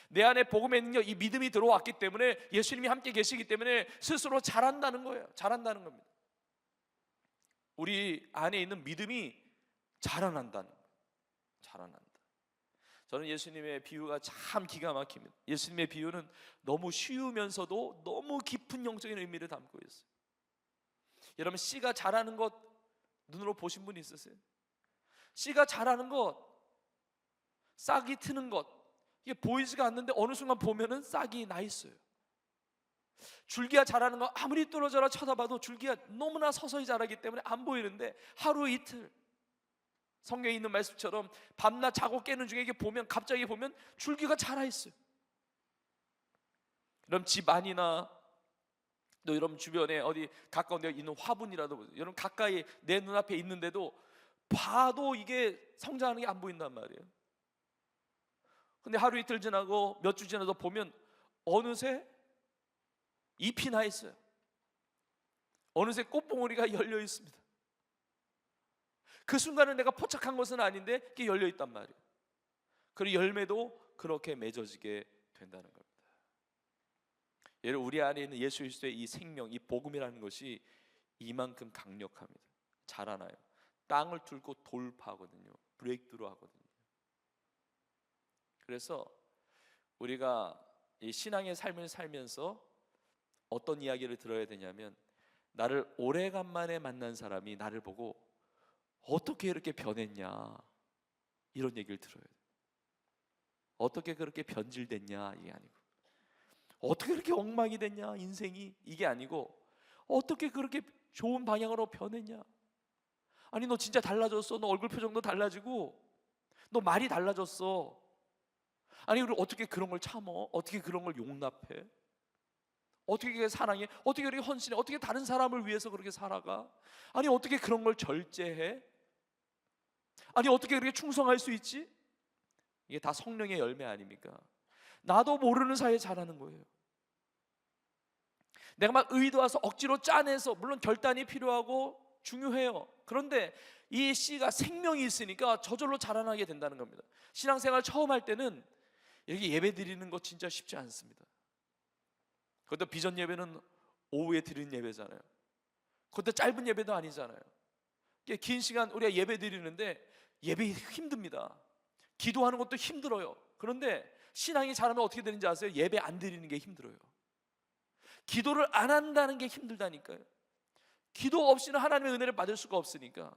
내 안에 복음의 능력, 이 믿음이 들어왔기 때문에, 예수님이 함께 계시기 때문에 스스로 자란다는 거예요. 자란다는 겁니다. 우리 안에 있는 믿음이 자라난다는 거예요. 자라난다. 저는 예수님의 비유가 참 기가 막힙니다. 예수님의 비유는 너무 쉬우면서도 너무 깊은 영적인 의미를 담고 있어요. 여러분, 씨가 자라는 것 눈으로 보신 분 있으세요? 씨가 자라는 것, 싹이 트는 것, 이게 보이지가 않는데 어느 순간 보면은 싹이 나 있어요. 줄기가 자라는 거 아무리 떨어져라 쳐다봐도 줄기가 너무나 서서히 자라기 때문에 안 보이는데 하루 이틀, 성경에 있는 말씀처럼 밤낮 자고 깨는 중에 이게 보면, 갑자기 보면 줄기가 자라 있어요. 그럼 집 안이나 또 여러분 주변에 어디 가까운 데 있는 화분이라도 보세요. 여러분 가까이 내 눈앞에 있는데도 봐도 이게 성장하는 게 안 보인단 말이에요. 근데 하루 이틀 지나고 몇 주 지나도 보면 어느새 잎이 나 있어요. 어느새 꽃봉오리가 열려 있습니다. 그 순간은 내가 포착한 것은 아닌데 이게 열려 있단 말이에요. 그리고 열매도 그렇게 맺어지게 된다는 겁니다. 여러분, 우리 안에 있는 예수 그리스도의 이 생명, 이 복음이라는 것이 이만큼 강력합니다. 자라나요. 땅을 뚫고 돌파하거든요. 브레이크드로 하거든요. 그래서 우리가 이 신앙의 삶을 살면서 어떤 이야기를 들어야 되냐면, 나를 오래간만에 만난 사람이 나를 보고 어떻게 이렇게 변했냐, 이런 얘기를 들어야 돼요. 어떻게 그렇게 변질됐냐, 이게 아니고 어떻게 그렇게 엉망이 됐냐 인생이, 이게 아니고 어떻게 그렇게 좋은 방향으로 변했냐. 아니 너 진짜 달라졌어. 너 얼굴 표정도 달라지고 너 말이 달라졌어. 아니 우리 어떻게 그런 걸 참어? 어떻게 그런 걸 용납해? 어떻게 그렇게 사랑해? 어떻게 그렇게 헌신해? 어떻게 다른 사람을 위해서 그렇게 살아가? 아니 어떻게 그런 걸 절제해? 아니 어떻게 그렇게 충성할 수 있지? 이게 다 성령의 열매 아닙니까? 나도 모르는 사이에 자라는 거예요. 내가 막 의도해서 억지로 짜내서, 물론 결단이 필요하고 중요해요. 그런데 이 씨가 생명이 있으니까 저절로 자라나게 된다는 겁니다. 신앙생활 처음 할 때는 이렇게 예배 드리는 거 진짜 쉽지 않습니다. 그것도 비전 예배는 오후에 드리는 예배잖아요. 그것도 짧은 예배도 아니잖아요. 긴 시간 우리가 예배 드리는데 예배 힘듭니다. 기도하는 것도 힘들어요. 그런데 신앙이 자라면 어떻게 되는지 아세요? 예배 안 드리는 게 힘들어요. 기도를 안 한다는 게 힘들다니까요. 기도 없이는 하나님의 은혜를 받을 수가 없으니까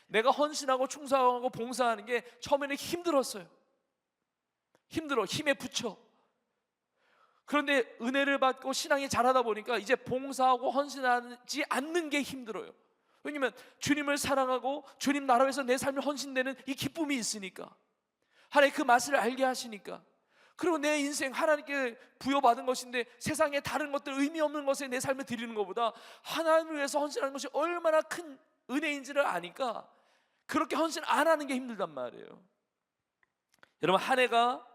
내가 헌신하고 충성하고 봉사하는 게 처음에는 힘들었어요. 힘들어, 힘에 부쳐. 그런데 은혜를 받고 신앙이 자라다 보니까 이제 봉사하고 헌신하지 않는 게 힘들어요. 왜냐면 주님을 사랑하고 주님 나라 위해서 내 삶을 헌신되는 이 기쁨이 있으니까, 하나님 그 맛을 알게 하시니까. 그리고 내 인생 하나님께 부여받은 것인데 세상에 다른 것들 의미 없는 것에 내 삶을 드리는 것보다 하나님을 위해서 헌신하는 것이 얼마나 큰 은혜인지를 아니까 그렇게 헌신 안 하는 게 힘들단 말이에요. 여러분, 한 해가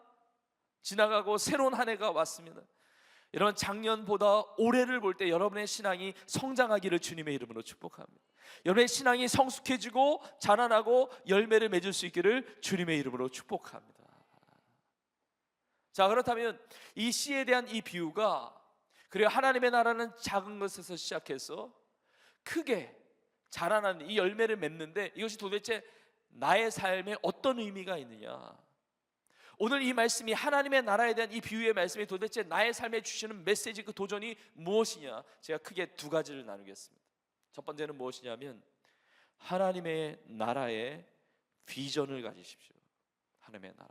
지나가고 새로운 한 해가 왔습니다. 여러분, 작년보다 올해를 볼 때 여러분의 신앙이 성장하기를 주님의 이름으로 축복합니다. 여러분의 신앙이 성숙해지고 자라나고 열매를 맺을 수 있기를 주님의 이름으로 축복합니다. 자, 그렇다면 이 씨에 대한 이 비유가, 그리고 하나님의 나라는 작은 것에서 시작해서 크게 자라나는 이 열매를 맺는데 이것이 도대체 나의 삶에 어떤 의미가 있느냐. 오늘 이 말씀이, 하나님의 나라에 대한 이 비유의 말씀이 도대체 나의 삶에 주시는 메시지, 그 도전이 무엇이냐, 제가 크게 두 가지를 나누겠습니다. 첫 번째는 무엇이냐면 하나님의 나라의 비전을 가지십시오. 하나님의 나라,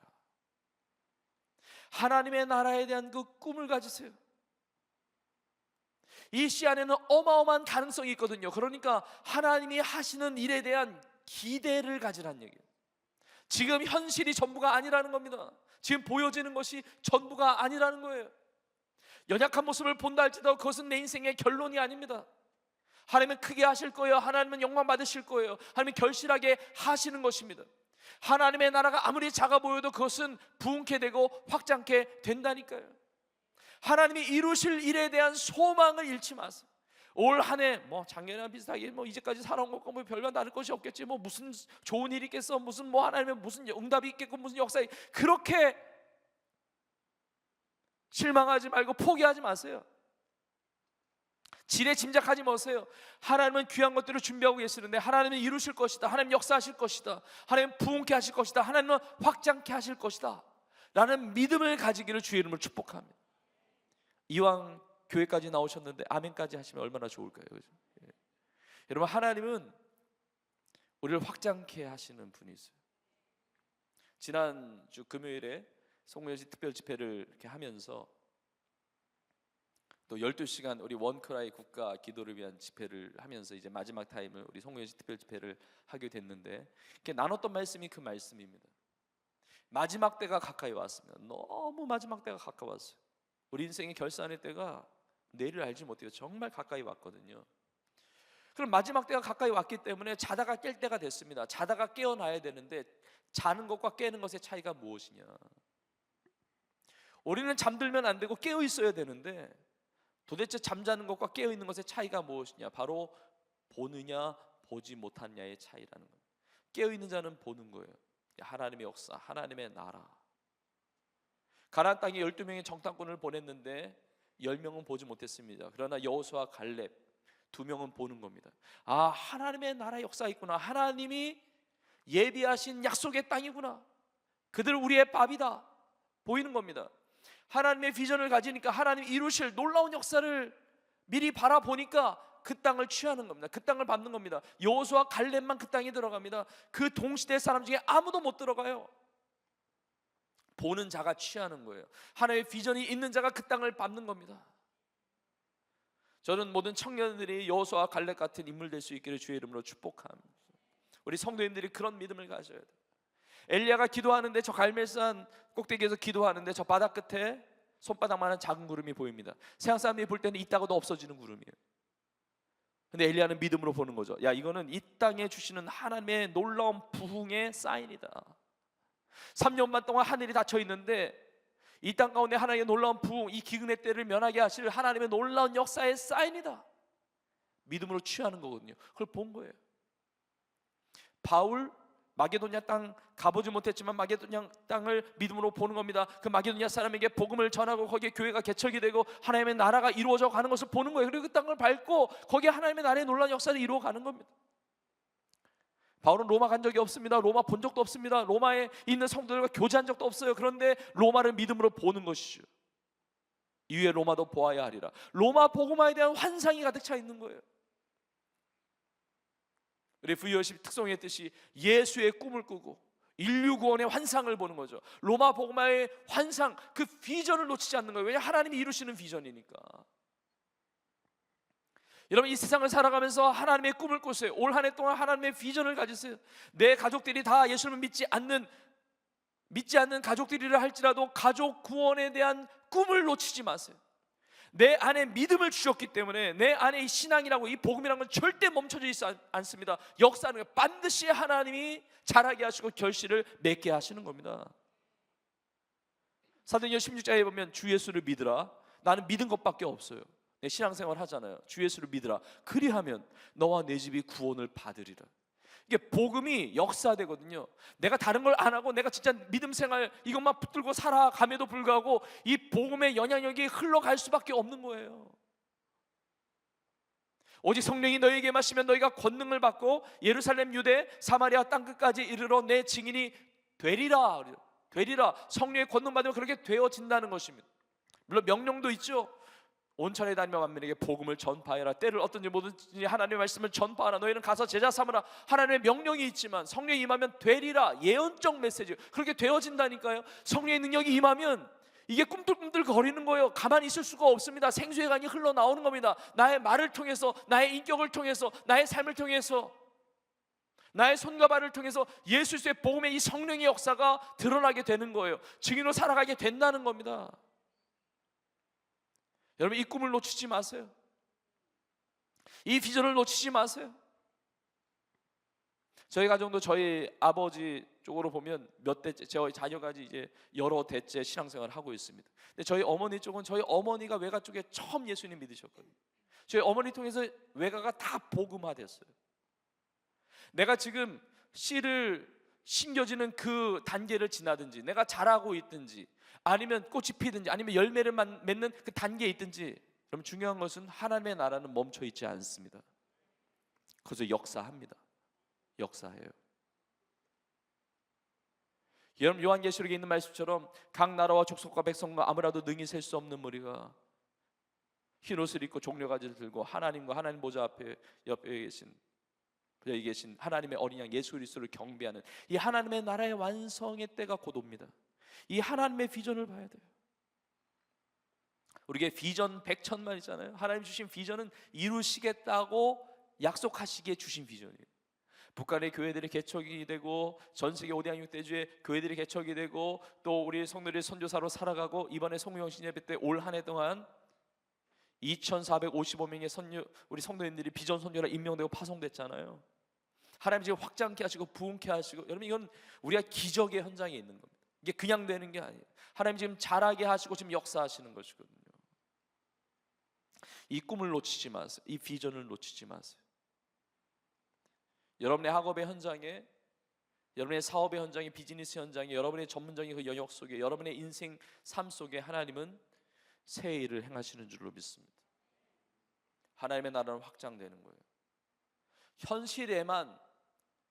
하나님의 나라에 대한 그 꿈을 가지세요. 이 씨 안에는 어마어마한 가능성이 있거든요. 그러니까 하나님이 하시는 일에 대한 기대를 가지라는 얘기예요. 지금 현실이 전부가 아니라는 겁니다. 지금 보여지는 것이 전부가 아니라는 거예요. 연약한 모습을 본다 할지라도 그것은 내 인생의 결론이 아닙니다. 하나님은 크게 하실 거예요. 하나님은 영광 받으실 거예요. 하나님은 결실하게 하시는 것입니다. 하나님의 나라가 아무리 작아 보여도 그것은 부흥케 되고 확장케 된다니까요. 하나님이 이루실 일에 대한 소망을 잃지 마세요. 올 한 해 작년이랑 비슷하게 이제까지 살아온 것과 별반 다를 것이 없겠지, 무슨 좋은 일이 있겠어, 무슨 하나님의 무슨 응답이 있겠고, 무슨 역사이, 그렇게 실망하지 말고 포기하지 마세요. 지레 짐작하지 마세요. 하나님은 귀한 것들을 준비하고 계시는데 하나님은 이루실 것이다, 하나님 역사하실 것이다, 하나님 부흥케 하실 것이다, 하나님은 확장케 하실 것이다 라는 믿음을 가지기를 주의 이름으로 축복합니다. 이왕 교회까지 나오셨는데 아멘까지 하시면 얼마나 좋을까요? 그죠? 예. 여러분, 하나님은 우리를 확장케 하시는 분이세요. 지난주 금요일에 송무여시 특별 집회를 이렇게 하면서 또 12시간 우리 원크라이 국가 기도를 위한 집회를 하면서 이제 마지막 타임을 우리 송무여시 특별 집회를 하게 됐는데, 이렇게 나눴던 말씀이 그 말씀입니다. 마지막 때가 가까이 왔습니다. 너무 마지막 때가 가까웠어요. 우리 인생의 결산의 때가 내일을 알지 못해요. 정말 가까이 왔거든요. 그럼 마지막 때가 가까이 왔기 때문에 자다가 깰 때가 됐습니다. 자다가 깨어나야 되는데 자는 것과 깨는 것의 차이가 무엇이냐. 우리는 잠들면 안 되고 깨어 있어야 되는데 도대체 잠자는 것과 깨어 있는 것의 차이가 무엇이냐. 바로 보느냐 보지 못하느냐의 차이라는 거예요. 깨어 있는 자는 보는 거예요. 하나님의 역사, 하나님의 나라. 가나안 땅에 12명의 정탐꾼을 보냈는데 10명은 보지 못했습니다. 그러나 여호수아, 갈렙 2명은 보는 겁니다. 아, 하나님의 나라 역사 있구나. 하나님이 예비하신 약속의 땅이구나. 그들 우리의 밥이다. 보이는 겁니다. 하나님의 비전을 가지니까 하나님이 이루실 놀라운 역사를 미리 바라보니까 그 땅을 취하는 겁니다. 그 땅을 밟는 겁니다. 여호수아, 갈렙만 그 땅에 들어갑니다. 그 동시대 사람 중에 아무도 못 들어가요. 보는 자가 취하는 거예요. 하나님의 비전이 있는 자가 그 땅을 밟는 겁니다. 저는 모든 청년들이 여호수아, 갈렙 같은 인물 될 수 있기를 주의 이름으로 축복합니다. 우리 성도님들이 그런 믿음을 가져야 돼요. 엘리야가 기도하는데 저 갈멜산 꼭대기에서 기도하는데 저 바닥 끝에 손바닥만한 작은 구름이 보입니다. 세상 사람들이 볼 때는 있다고도 없어지는 구름이에요. 근데 엘리야는 믿음으로 보는 거죠. 야, 이거는 이 땅에 주시는 하나님의 놀라운 부흥의 사인이다. 3년 반 동안 하늘이 닫혀 있는데 이 땅 가운데 하나님의 놀라운 부흥, 이 기근의 때를 면하게 하실 하나님의 놀라운 역사의 사인이다. 믿음으로 취하는 거거든요. 그걸 본 거예요. 바울 마게도냐 땅 가보지 못했지만 마게도냐 땅을 믿음으로 보는 겁니다. 그 마게도냐 사람에게 복음을 전하고 거기에 교회가 개척이 되고 하나님의 나라가 이루어져 가는 것을 보는 거예요. 그리고 그 땅을 밟고 거기에 하나님의 나라의 놀라운 역사를 이루어 가는 겁니다. 바울은 로마 간 적이 없습니다. 로마 본 적도 없습니다. 로마에 있는 성도들과 교제한 적도 없어요. 그런데 로마를 믿음으로 보는 것이죠. 이후에 로마도 보아야 하리라. 로마 복음화에 대한 환상이 가득 차 있는 거예요. 우리 VOC 특성의 뜻이 예수의 꿈을 꾸고 인류 구원의 환상을 보는 거죠. 로마 복음화의 환상, 그 비전을 놓치지 않는 거예요. 왜냐하면 하나님이 이루시는 비전이니까. 여러분, 이 세상을 살아가면서 하나님의 꿈을 꾸세요. 올 한 해 동안 하나님의 비전을 가지세요. 내 가족들이 다 예수님을 믿지 않는 가족들이라 할지라도 가족 구원에 대한 꿈을 놓치지 마세요. 내 안에 믿음을 주셨기 때문에 내 안에 이 신앙이라고, 이 복음이라는 건 절대 멈춰져 있지 않습니다. 역사하는 거 반드시 하나님이 자라게 하시고 결실을 맺게 하시는 겁니다. 사도행전 16장에 보면 주 예수를 믿으라. 나는 믿은 것밖에 없어요. 내 신앙생활 하잖아요. 주 예수를 믿으라. 그리하면 너와 내 집이 구원을 받으리라. 이게 복음이 역사되거든요. 내가 다른 걸 안 하고 내가 진짜 믿음 생활 이것만 붙들고 살아감에도 불구하고 이 복음의 영향력이 흘러갈 수밖에 없는 거예요. 오직 성령이 너희에게 임하시면 너희가 권능을 받고 예루살렘, 유대, 사마리아 땅끝까지 이르러 내 증인이 되리라. 성령의 권능 받으면 그렇게 되어진다는 것입니다. 물론 명령도 있죠. 온천에 다니며 만민에게 복음을 전파하라. 때를 어떤지 뭐든지 하나님의 말씀을 전파하라. 너희는 가서 제자 삼으라. 하나님의 명령이 있지만 성령이 임하면 되리라. 예언적 메시지. 그렇게 되어진다니까요. 성령의 능력이 임하면 이게 꿈틀꿈틀 거리는 거예요. 가만히 있을 수가 없습니다. 생수의 강이 흘러나오는 겁니다. 나의 말을 통해서, 나의 인격을 통해서, 나의 삶을 통해서, 나의 손과 발을 통해서 예수의 복음의 이 성령의 역사가 드러나게 되는 거예요. 증인으로 살아가게 된다는 겁니다. 여러분, 이 꿈을 놓치지 마세요. 이 비전을 놓치지 마세요. 저희 가정도 저희 아버지 쪽으로 보면 몇 대째, 저희 자녀까지 이제 여러 대째 신앙생활을 하고 있습니다. 근데 저희 어머니 쪽은 저희 어머니가 외가 쪽에 처음 예수님 믿으셨거든요. 저희 어머니 통해서 외가가 다 복음화됐어요. 내가 지금 씨를 심겨지는 그 단계를 지나든지, 내가 자라고 있든지, 아니면 꽃이 피든지, 아니면 열매를 맺는 그 단계에 있든지, 그럼 중요한 것은 하나님의 나라는 멈춰 있지 않습니다. 그래서 역사합니다. 역사해요. 여러분, 요한계시록에 있는 말씀처럼 각 나라와 족속과 백성과 아무라도 능히 셀 수 없는 무리가 흰 옷을 입고 종려가지를 들고 하나님과 하나님 보좌 앞에 옆에 여기 계신 하나님의 어린 양 예수 그리스도를 경배하는 이 하나님의 나라의 완성의 때가 곧 옵니다. 이 하나님의 비전을 봐야 돼요. 우리에게 비전 100천만이잖아요. 하나님 주신 비전은 이루시겠다고 약속하시기에 주신 비전이에요. 북한의 교회들이 개척이 되고 전 세계 5대 양육대주의 교회들이 개척이 되고 또 우리 성도들이 선교사로 살아가고 이번에 성령신 예배 때 올 한 해 동안 2,455명의 우리 성도님들이 비전 선교라 임명되고 파송됐잖아요. 하나님 지금 확장케 하시고 부흥케 하시고, 여러분 이건 우리가 기적의 현장에 있는 겁니다. 이게 그냥 되는 게 아니에요. 하나님 지금 자라게 하시고 지금 역사하시는 것이거든요. 이 꿈을 놓치지 마세요. 이 비전을 놓치지 마세요. 여러분의 학업의 현장에, 여러분의 사업의 현장에, 비즈니스 현장에, 여러분의 전문적인 그 영역 속에, 여러분의 인생 삶 속에 하나님은 새 일을 행하시는 줄로 믿습니다. 하나님의 나라는 확장되는 거예요. 현실에만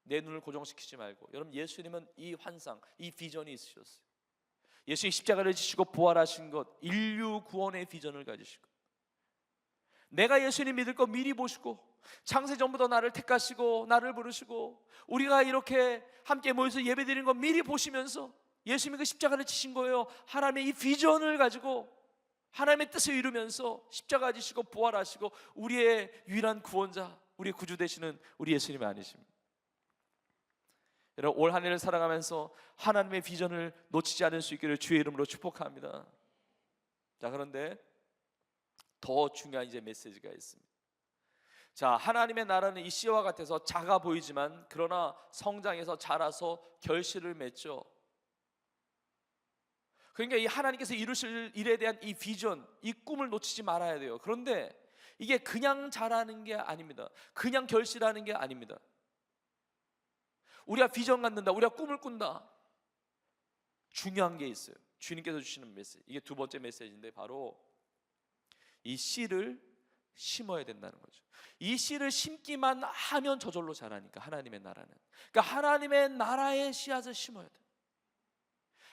내 눈을 고정시키지 말고, 여러분 예수님은 이 환상, 이 비전이 있으셨어요. 예수님이 십자가를 지시고 부활하신 것, 인류 구원의 비전을 가지시고, 내가 예수님 믿을 거 미리 보시고 창세전부터 나를 택하시고 나를 부르시고 우리가 이렇게 함께 모여서 예배드리는 거 미리 보시면서 예수님이 그 십자가를 지신 거예요. 하나님의 이 비전을 가지고 하나님의 뜻을 이루면서 십자가 지시고 부활하시고 우리의 유일한 구원자, 우리의 구주 되시는 우리 예수님이 아니십니까? 여러분, 올 한 해를 살아가면서 하나님의 비전을 놓치지 않을 수 있기를 주의 이름으로 축복합니다. 자, 그런데 더 중요한 이제 메시지가 있습니다. 자, 하나님의 나라는 이 씨와 같아서 작아 보이지만 그러나 성장해서 자라서 결실을 맺죠. 그러니까 이 하나님께서 이루실 일에 대한 이 비전, 이 꿈을 놓치지 말아야 돼요. 그런데 이게 그냥 자라는 게 아닙니다. 그냥 결실하는 게 아닙니다. 우리가 비전 갖는다, 우리가 꿈을 꾼다. 중요한 게 있어요. 주님께서 주시는 메시지, 이게 두 번째 메시지인데, 바로 이 씨를 심어야 된다는 거죠. 이 씨를 심기만 하면 저절로 자라니까, 하나님의 나라는. 그러니까 하나님의 나라의 씨앗을 심어야 돼.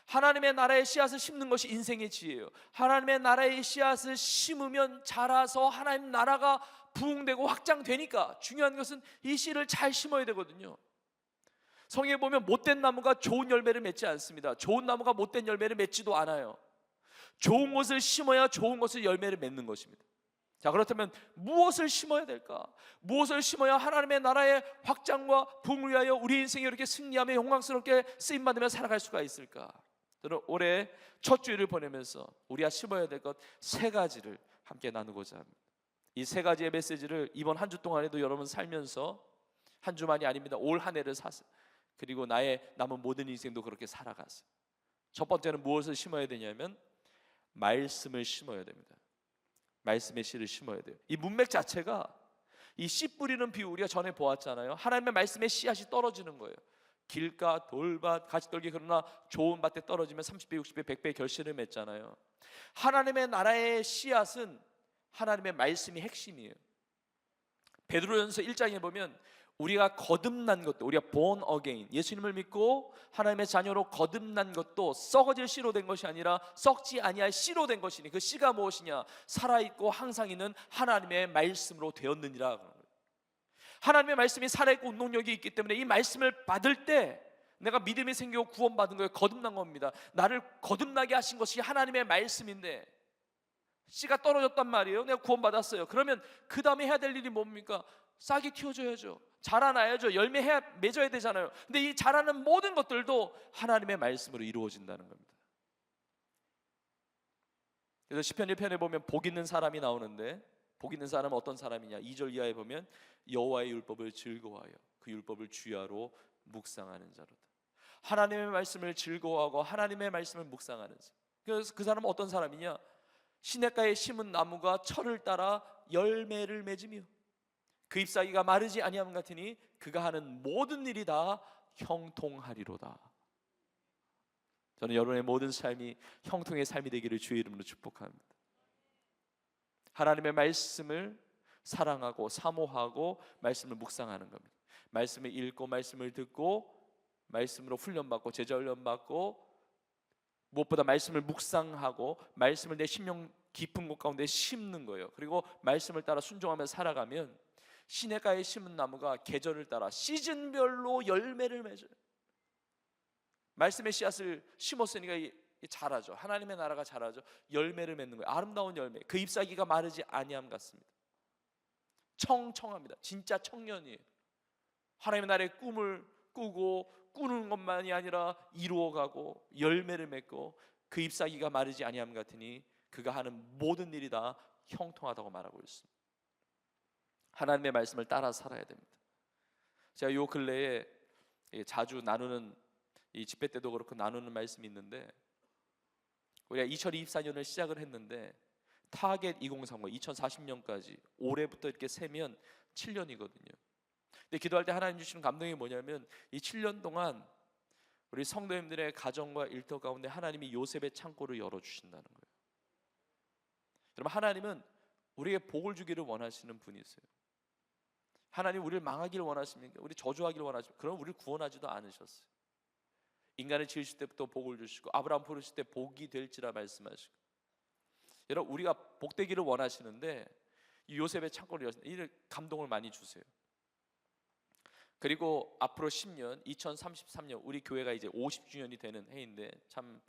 하나님의 나라의 씨앗을 심는 것이 인생의 지혜예요. 하나님의 나라의 씨앗을 심으면 자라서 하나님 나라가 부흥되고 확장되니까, 중요한 것은 이 씨를 잘 심어야 되거든요. 성경에 보면 못된 나무가 좋은 열매를 맺지 않습니다. 좋은 나무가 못된 열매를 맺지도 않아요. 좋은 것을 심어야 좋은 것을 열매를 맺는 것입니다. 자, 그렇다면 무엇을 심어야 될까? 무엇을 심어야 하나님의 나라의 확장과 부흥을 위하여 우리 인생이 이렇게 승리하며 영광스럽게 쓰임받으며 살아갈 수가 있을까? 저는 올해 첫 주일을 보내면서 우리가 심어야 될 것 세 가지를 함께 나누고자 합니다. 이 세 가지의 메시지를 이번 한 주 동안에도 여러분 살면서, 한 주만이 아닙니다, 올 한 해를 사세요. 그리고 나의 남은 모든 인생도 그렇게 살아가세요. 첫 번째는 무엇을 심어야 되냐면 말씀을 심어야 됩니다. 말씀의 씨를 심어야 돼요. 이 문맥 자체가, 이 씨 뿌리는 비유 우리가 전에 보았잖아요. 하나님의 말씀의 씨앗이 떨어지는 거예요. 길가, 돌밭, 가시떨기, 그러나 좋은 밭에 떨어지면 30배, 60배, 100배 결실을 맺잖아요. 하나님의 나라의 씨앗은 하나님의 말씀이 핵심이에요. 베드로전서 1장에 보면 우리가 거듭난 것도, 우리가 born again, 예수님을 믿고 하나님의 자녀로 거듭난 것도 썩어질 씨로 된 것이 아니라 썩지 아니할 씨로 된 것이니, 그 씨가 무엇이냐? 살아있고 항상 있는 하나님의 말씀으로 되었느니라. 하나님의 말씀이 살아있고 운동력이 있기 때문에 이 말씀을 받을 때 내가 믿음이 생기고 구원받은 거예요. 거듭난 겁니다. 나를 거듭나게 하신 것이 하나님의 말씀인데, 씨가 떨어졌단 말이에요. 내가 구원받았어요. 그러면 그 다음에 해야 될 일이 뭡니까? 싹이 틔워져야죠. 자라나야죠. 열매 맺어야 되잖아요. 근데 이 자라는 모든 것들도 하나님의 말씀으로 이루어진다는 겁니다. 그래서 시편 1편에 보면 복 있는 사람이 나오는데, 복 있는 사람은 어떤 사람이냐? 2절 이하에 보면 여호와의 율법을 즐거워하여 그 율법을 주야로 묵상하는 자로다. 하나님의 말씀을 즐거워하고 하나님의 말씀을 묵상하는 자. 그래서 그 사람은 어떤 사람이냐? 시냇가에 심은 나무가 철을 따라 열매를 맺으며 그 잎사귀가 마르지 아니함 같으니 그가 하는 모든 일이 다 형통하리로다. 저는 여러분의 모든 삶이 형통의 삶이 되기를 주의 이름으로 축복합니다. 하나님의 말씀을 사랑하고 사모하고 말씀을 묵상하는 겁니다. 말씀을 읽고 말씀을 듣고 말씀으로 훈련받고 제자 훈련받고, 무엇보다 말씀을 묵상하고 말씀을 내 심령 깊은 곳 가운데 심는 거예요. 그리고 말씀을 따라 순종하며 살아가면 시냇가에 심은 나무가 계절을 따라 시즌별로 열매를 맺어요. 말씀의 씨앗을 심었으니까 자라죠. 하나님의 나라가 자라죠. 열매를 맺는 거예요. 아름다운 열매. 그 잎사귀가 마르지 아니함 같습니다. 청청합니다. 진짜 청년이에요. 하나님의 나라의 꿈을 꾸고 꾸는 것만이 아니라 이루어가고 열매를 맺고 그 잎사귀가 마르지 아니함 같으니 그가 하는 모든 일이 다 형통하다고 말하고 있습니다. 하나님의 말씀을 따라 살아야 됩니다. 제가 요 근래에 자주 나누는, 이 집회 때도 그렇고 나누는 말씀이 있는데, 우리가 2024년을 시작을 했는데 타겟 2030, 2040년까지 올해부터 이렇게 세면 7년이거든요. 근데 기도할 때 하나님 주시는 감동이 뭐냐면 이 7년 동안 우리 성도님들의 가정과 일터 가운데 하나님이 요셉의 창고를 열어주신다는 거예요. 여러분, 하나님은 우리에게 복을 주기를 원하시는 분이세요. 하나님 우리를 망하기를 원하십니까? 우리 저주하기를 원하십니까? 그럼 우리를 구원하지도 않으셨어요. 인간을 지으실 때부터 복을 주시고 아브라함 부르실 때 복이 될지라 말씀하시고, 여러분 우리가 복되기를 원하시는데 이 요셉의 창고를 여신다. 이 감동을 많이 주세요. 그리고 앞으로 10년 2033년 우리 교회가 이제 50주년이 되는 해인데, 참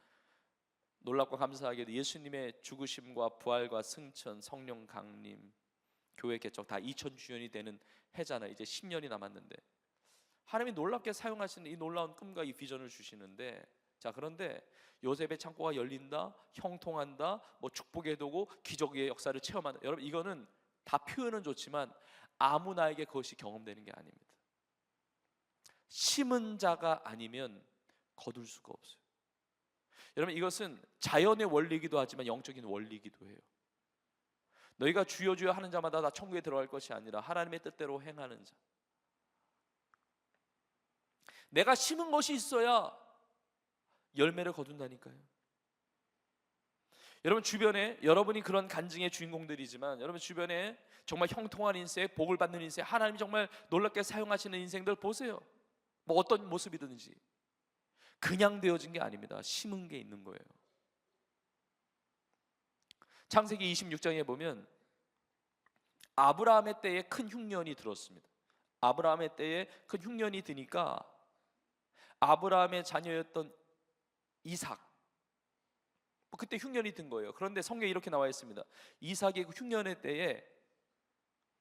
놀랍고 감사하게도 예수님의 죽으심과 부활과 승천, 성령 강림, 교회 개척 다 2000주년이 되는 해잖아요. 이제 10년이 남았는데 하나님이 놀랍게 사용하시는 이 놀라운 꿈과 이 비전을 주시는데, 자 그런데 요셉의 창고가 열린다, 형통한다, 뭐 축복의 도구, 기적의 역사를 체험한다. 여러분 이거는 다 표현은 좋지만 아무나에게 그것이 경험되는 게 아닙니다. 심은 자가 아니면 거둘 수가 없어요. 여러분 이것은 자연의 원리이기도 하지만 영적인 원리이기도 해요. 너희가 주여 주여 하는 자마다 다 천국에 들어갈 것이 아니라 하나님의 뜻대로 행하는 자. 내가 심은 것이 있어야 열매를 거둔다니까요. 여러분 주변에, 여러분이 그런 간증의 주인공들이지만 여러분 주변에 정말 형통한 인생, 복을 받는 인생, 하나님이 정말 놀랍게 사용하시는 인생들 보세요. 뭐 어떤 모습이든지 그냥 되어진 게 아닙니다. 심은 게 있는 거예요. 창세기 26장에 보면 아브라함의 때에 큰 흉년이 들었습니다. 아브라함의 때에 큰 흉년이 드니까 아브라함의 자녀였던 이삭, 그때 흉년이 든 거예요. 그런데 성경에 이렇게 나와 있습니다. 이삭의 그 흉년의 때에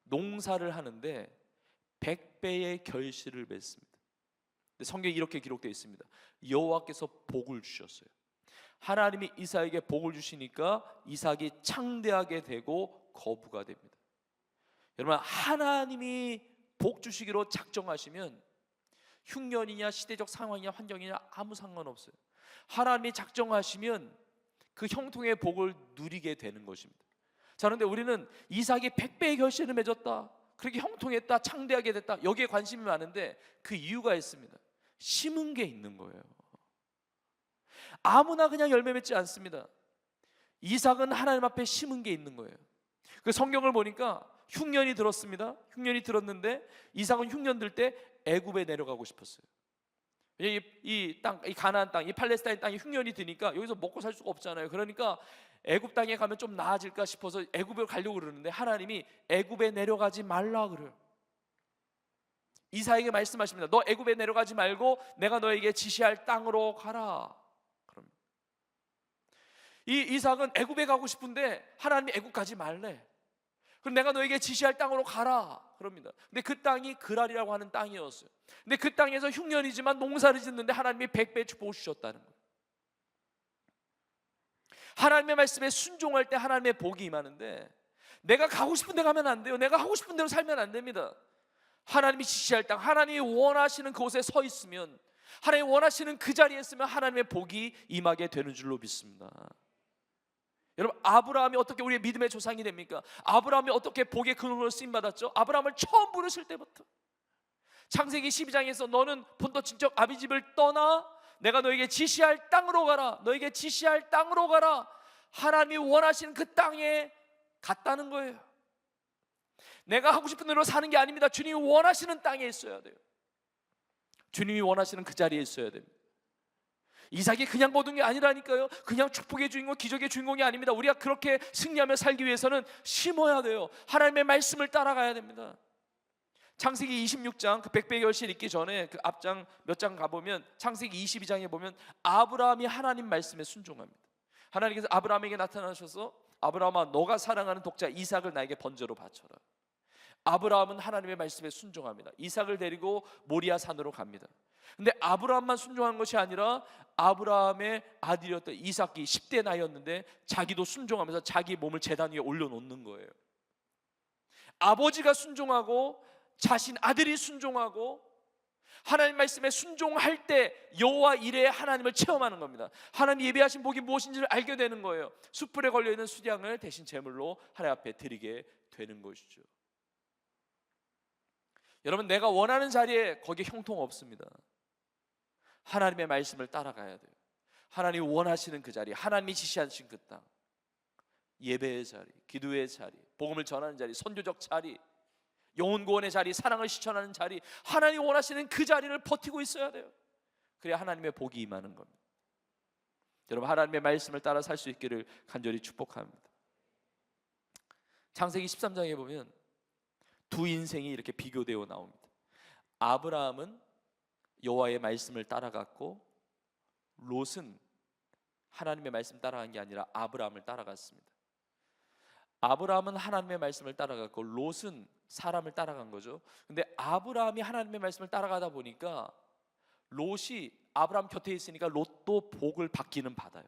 농사를 하는데 100배의 결실을 맺습니다. 성경에 이렇게 기록되어 있습니다. 여호와께서 복을 주셨어요. 하나님이 이삭에게 복을 주시니까 이삭이 창대하게 되고 거부가 됩니다. 여러분, 하나님이 복 주시기로 작정하시면 흉년이냐 시대적 상황이냐 환경이냐 아무 상관없어요. 하나님이 작정하시면 그 형통의 복을 누리게 되는 것입니다. 자, 그런데 우리는 이삭이 100배의 결실을 맺었다, 그렇게 형통했다, 창대하게 됐다, 여기에 관심이 많은데 그 이유가 있습니다. 심은 게 있는 거예요. 아무나 그냥 열매 맺지 않습니다. 이삭은 하나님 앞에 심은 게 있는 거예요. 그 성경을 보니까 흉년이 들었습니다. 흉년이 들었는데 이삭은 흉년 들 때 애굽에 내려가고 싶었어요. 이 땅, 이 가나안 땅, 이 팔레스타인 땅에 흉년이 드니까 여기서 먹고 살 수가 없잖아요. 그러니까 애굽 땅에 가면 좀 나아질까 싶어서 애굽에 가려고 그러는데 하나님이 애굽에 내려가지 말라 그래요. 이삭에게 말씀하십니다. 너 애굽에 내려가지 말고 내가 너에게 지시할 땅으로 가라. 그럼 이 이삭은 애굽에 가고 싶은데 하나님이 애굽 가지 말래. 그럼 내가 너에게 지시할 땅으로 가라 그럽니다. 근데 그 땅이 그랄이라고 하는 땅이었어요. 근데 그 땅에서 흉년이지만 농사를 짓는데 하나님이 100배 축복을 주셨다는 거예요. 하나님의 말씀에 순종할 때 하나님의 복이 임하는데 내가 가고 싶은 데 가면 안 돼요. 내가 하고 싶은 대로 살면 안 됩니다. 하나님이 지시할 땅, 하나님이 원하시는 그곳에 서 있으면, 하나님이 원하시는 그 자리에 있으면 하나님의 복이 임하게 되는 줄로 믿습니다. 여러분, 아브라함이 어떻게 우리의 믿음의 조상이 됩니까? 아브라함이 어떻게 복의 근원으로 쓰임받았죠? 아브라함을 처음 부르실 때부터 창세기 12장에서 너는 본토 친척 아비 집을 떠나 내가 너에게 지시할 땅으로 가라, 너에게 지시할 땅으로 가라. 하나님이 원하시는 그 땅에 갔다는 거예요. 내가 하고 싶은 대로 사는 게 아닙니다. 주님이 원하시는 땅에 있어야 돼요. 주님이 원하시는 그 자리에 있어야 됩니다. 이삭이 그냥 거둔 게 아니라니까요. 그냥 축복의 주인공, 기적의 주인공이 아닙니다. 우리가 그렇게 승리하며 살기 위해서는 심어야 돼요. 하나님의 말씀을 따라가야 됩니다. 창세기 26장 그 100배의 결실 읽기 전에 그 앞장 몇 장 가보면 창세기 22장에 보면 아브라함이 하나님 말씀에 순종합니다. 하나님께서 아브라함에게 나타나셔서 아브라함아, 너가 사랑하는 독자 이삭을 나에게 번제로 바쳐라. 아브라함은 하나님의 말씀에 순종합니다. 이삭을 데리고 모리아 산으로 갑니다. 근데 아브라함만 순종한 것이 아니라 아브라함의 아들이었던 이삭이 10대 나이였는데 자기도 순종하면서 자기 몸을 제단 위에 올려놓는 거예요. 아버지가 순종하고 자신 아들이 순종하고 하나님 말씀에 순종할 때 여호와 이레 하나님을 체험하는 겁니다. 하나님 예비하신 복이 무엇인지를 알게 되는 거예요. 숯불에 걸려있는 수량을 대신 제물로 하나님 앞에 드리게 되는 것이죠. 여러분, 내가 원하는 자리에 거기에 형통 없습니다. 하나님의 말씀을 따라가야 돼요. 하나님이 원하시는 그 자리, 하나님이 지시하신 그 땅, 예배의 자리, 기도의 자리, 복음을 전하는 자리, 선교적 자리, 영혼 구원의 자리, 사랑을 실천하는 자리, 하나님이 원하시는 그 자리를 버티고 있어야 돼요. 그래야 하나님의 복이 임하는 겁니다. 여러분, 하나님의 말씀을 따라 살 수 있기를 간절히 축복합니다. 창세기 13장에 보면 두 인생이 이렇게 비교되어 나옵니다. 아브라함은 여호와의 말씀을 따라갔고 롯은 하나님의 말씀 따라간 게 아니라 아브라함을 따라갔습니다. 아브라함은 하나님의 말씀을 따라갔고 롯은 사람을 따라간 거죠. 근데 아브라함이 하나님의 말씀을 따라가다 보니까 롯이 아브라함 곁에 있으니까 롯도 복을 받기는 받아요.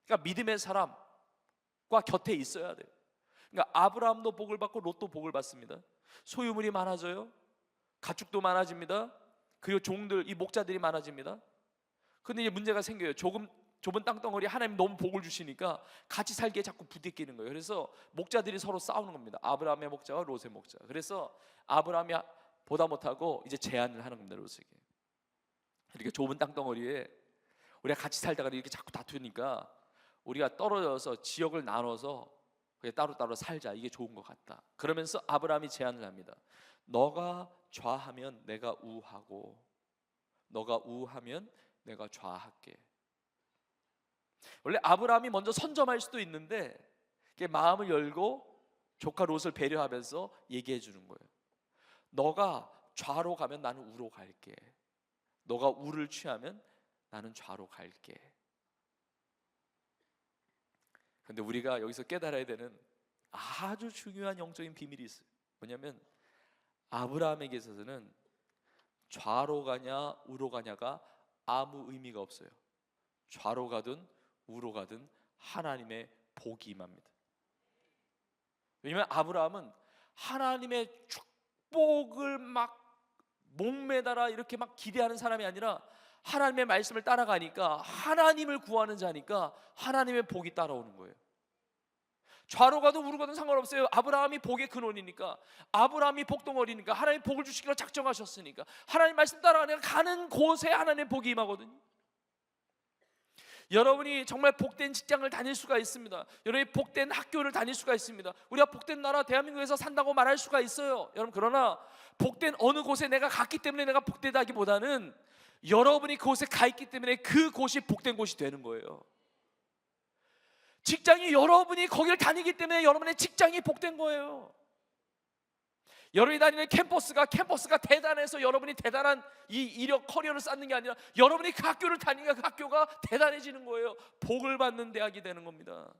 그러니까 믿음의 사람과 곁에 있어야 돼요. 그러니까 아브라함도 복을 받고 롯도 복을 받습니다. 소유물이 많아져요. 가축도 많아집니다. 그리고 종들, 이 목자들이 많아집니다. 근데 이제 문제가 생겨요. 좁은 땅덩어리 하나님 너무 복을 주시니까 같이 살기에 자꾸 부딪히는 거예요. 그래서 목자들이 서로 싸우는 겁니다. 아브라함의 목자와 롯의 목자. 그래서 아브라함이 보다 못하고 이제 제안을 하는 겁니다. 롯에게. 이렇게 좁은 땅덩어리에 우리가 같이 살다가 이렇게 자꾸 다투니까 우리가 떨어져서 지역을 나눠서 그냥 따로따로 살자, 이게 좋은 것 같다. 그러면서 아브라함이 제안을 합니다. 너가 좌하면 내가 우하고 너가 우하면 내가 좌할게. 원래 아브라함이 먼저 선점할 수도 있는데 마음을 열고 조카 롯을 배려하면서 얘기해 주는 거예요. 너가 좌로 가면 나는 우로 갈게. 너가 우를 취하면 나는 좌로 갈게. 근데 우리가 여기서 깨달아야 되는 아주 중요한 영적인 비밀이 있어요. 뭐냐면 아브라함에게 있어서는 좌로 가냐 우로 가냐가 아무 의미가 없어요. 좌로 가든 우로 가든 하나님의 복이 임합니다. 왜냐하면 아브라함은 하나님의 축복을 막 목매달아 이렇게 막 기대하는 사람이 아니라 하나님의 말씀을 따라가니까, 하나님을 구하는 자니까 하나님의 복이 따라오는 거예요. 좌로 가든 우로 가든 상관없어요. 아브라함이 복의 근원이니까, 아브라함이 복덩어리니까, 하나님 복을 주시기로 작정하셨으니까 하나님 말씀 따라가니까 가는 곳에 하나님의 복이 임하거든요. 여러분이 정말 복된 직장을 다닐 수가 있습니다. 여러분이 복된 학교를 다닐 수가 있습니다. 우리가 복된 나라 대한민국에서 산다고 말할 수가 있어요. 여러분, 그러나 복된 어느 곳에 내가 갔기 때문에 내가 복되다기보다는 여러분이 그곳에 가 있기 때문에 그곳이 복된 곳이 되는 거예요. 직장이 여러분이 거기를 다니기 때문에 여러분의 직장이 복된 거예요. 여러분이 다니는 캠퍼스가 대단해서 여러분이 대단한 이 이력 커리어를 쌓는 게 아니라 여러분이 그 학교를 다니니까 그 학교가 대단해지는 거예요. 복을 받는 대학이 되는 겁니다.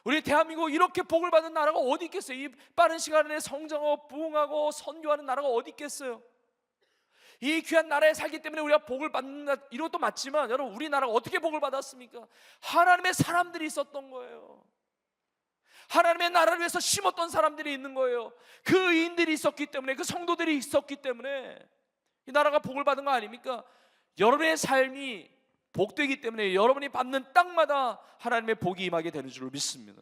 우리 대한민국 이렇게 복을 받는 나라가 어디 있겠어요? 이 빠른 시간 안에 성장하고 부흥하고 선교하는 나라가 어디 있겠어요? 이 귀한 나라에 살기 때문에 우리가 복을 받는다, 이것도 맞지만 여러분, 우리나라가 어떻게 복을 받았습니까? 하나님의 사람들이 있었던 거예요. 하나님의 나라를 위해서 심었던 사람들이 있는 거예요. 그 의인들이 있었기 때문에, 그 성도들이 있었기 때문에 이 나라가 복을 받은 거 아닙니까? 여러분의 삶이 복되기 때문에 여러분이 받는 땅마다 하나님의 복이 임하게 되는 줄 믿습니다.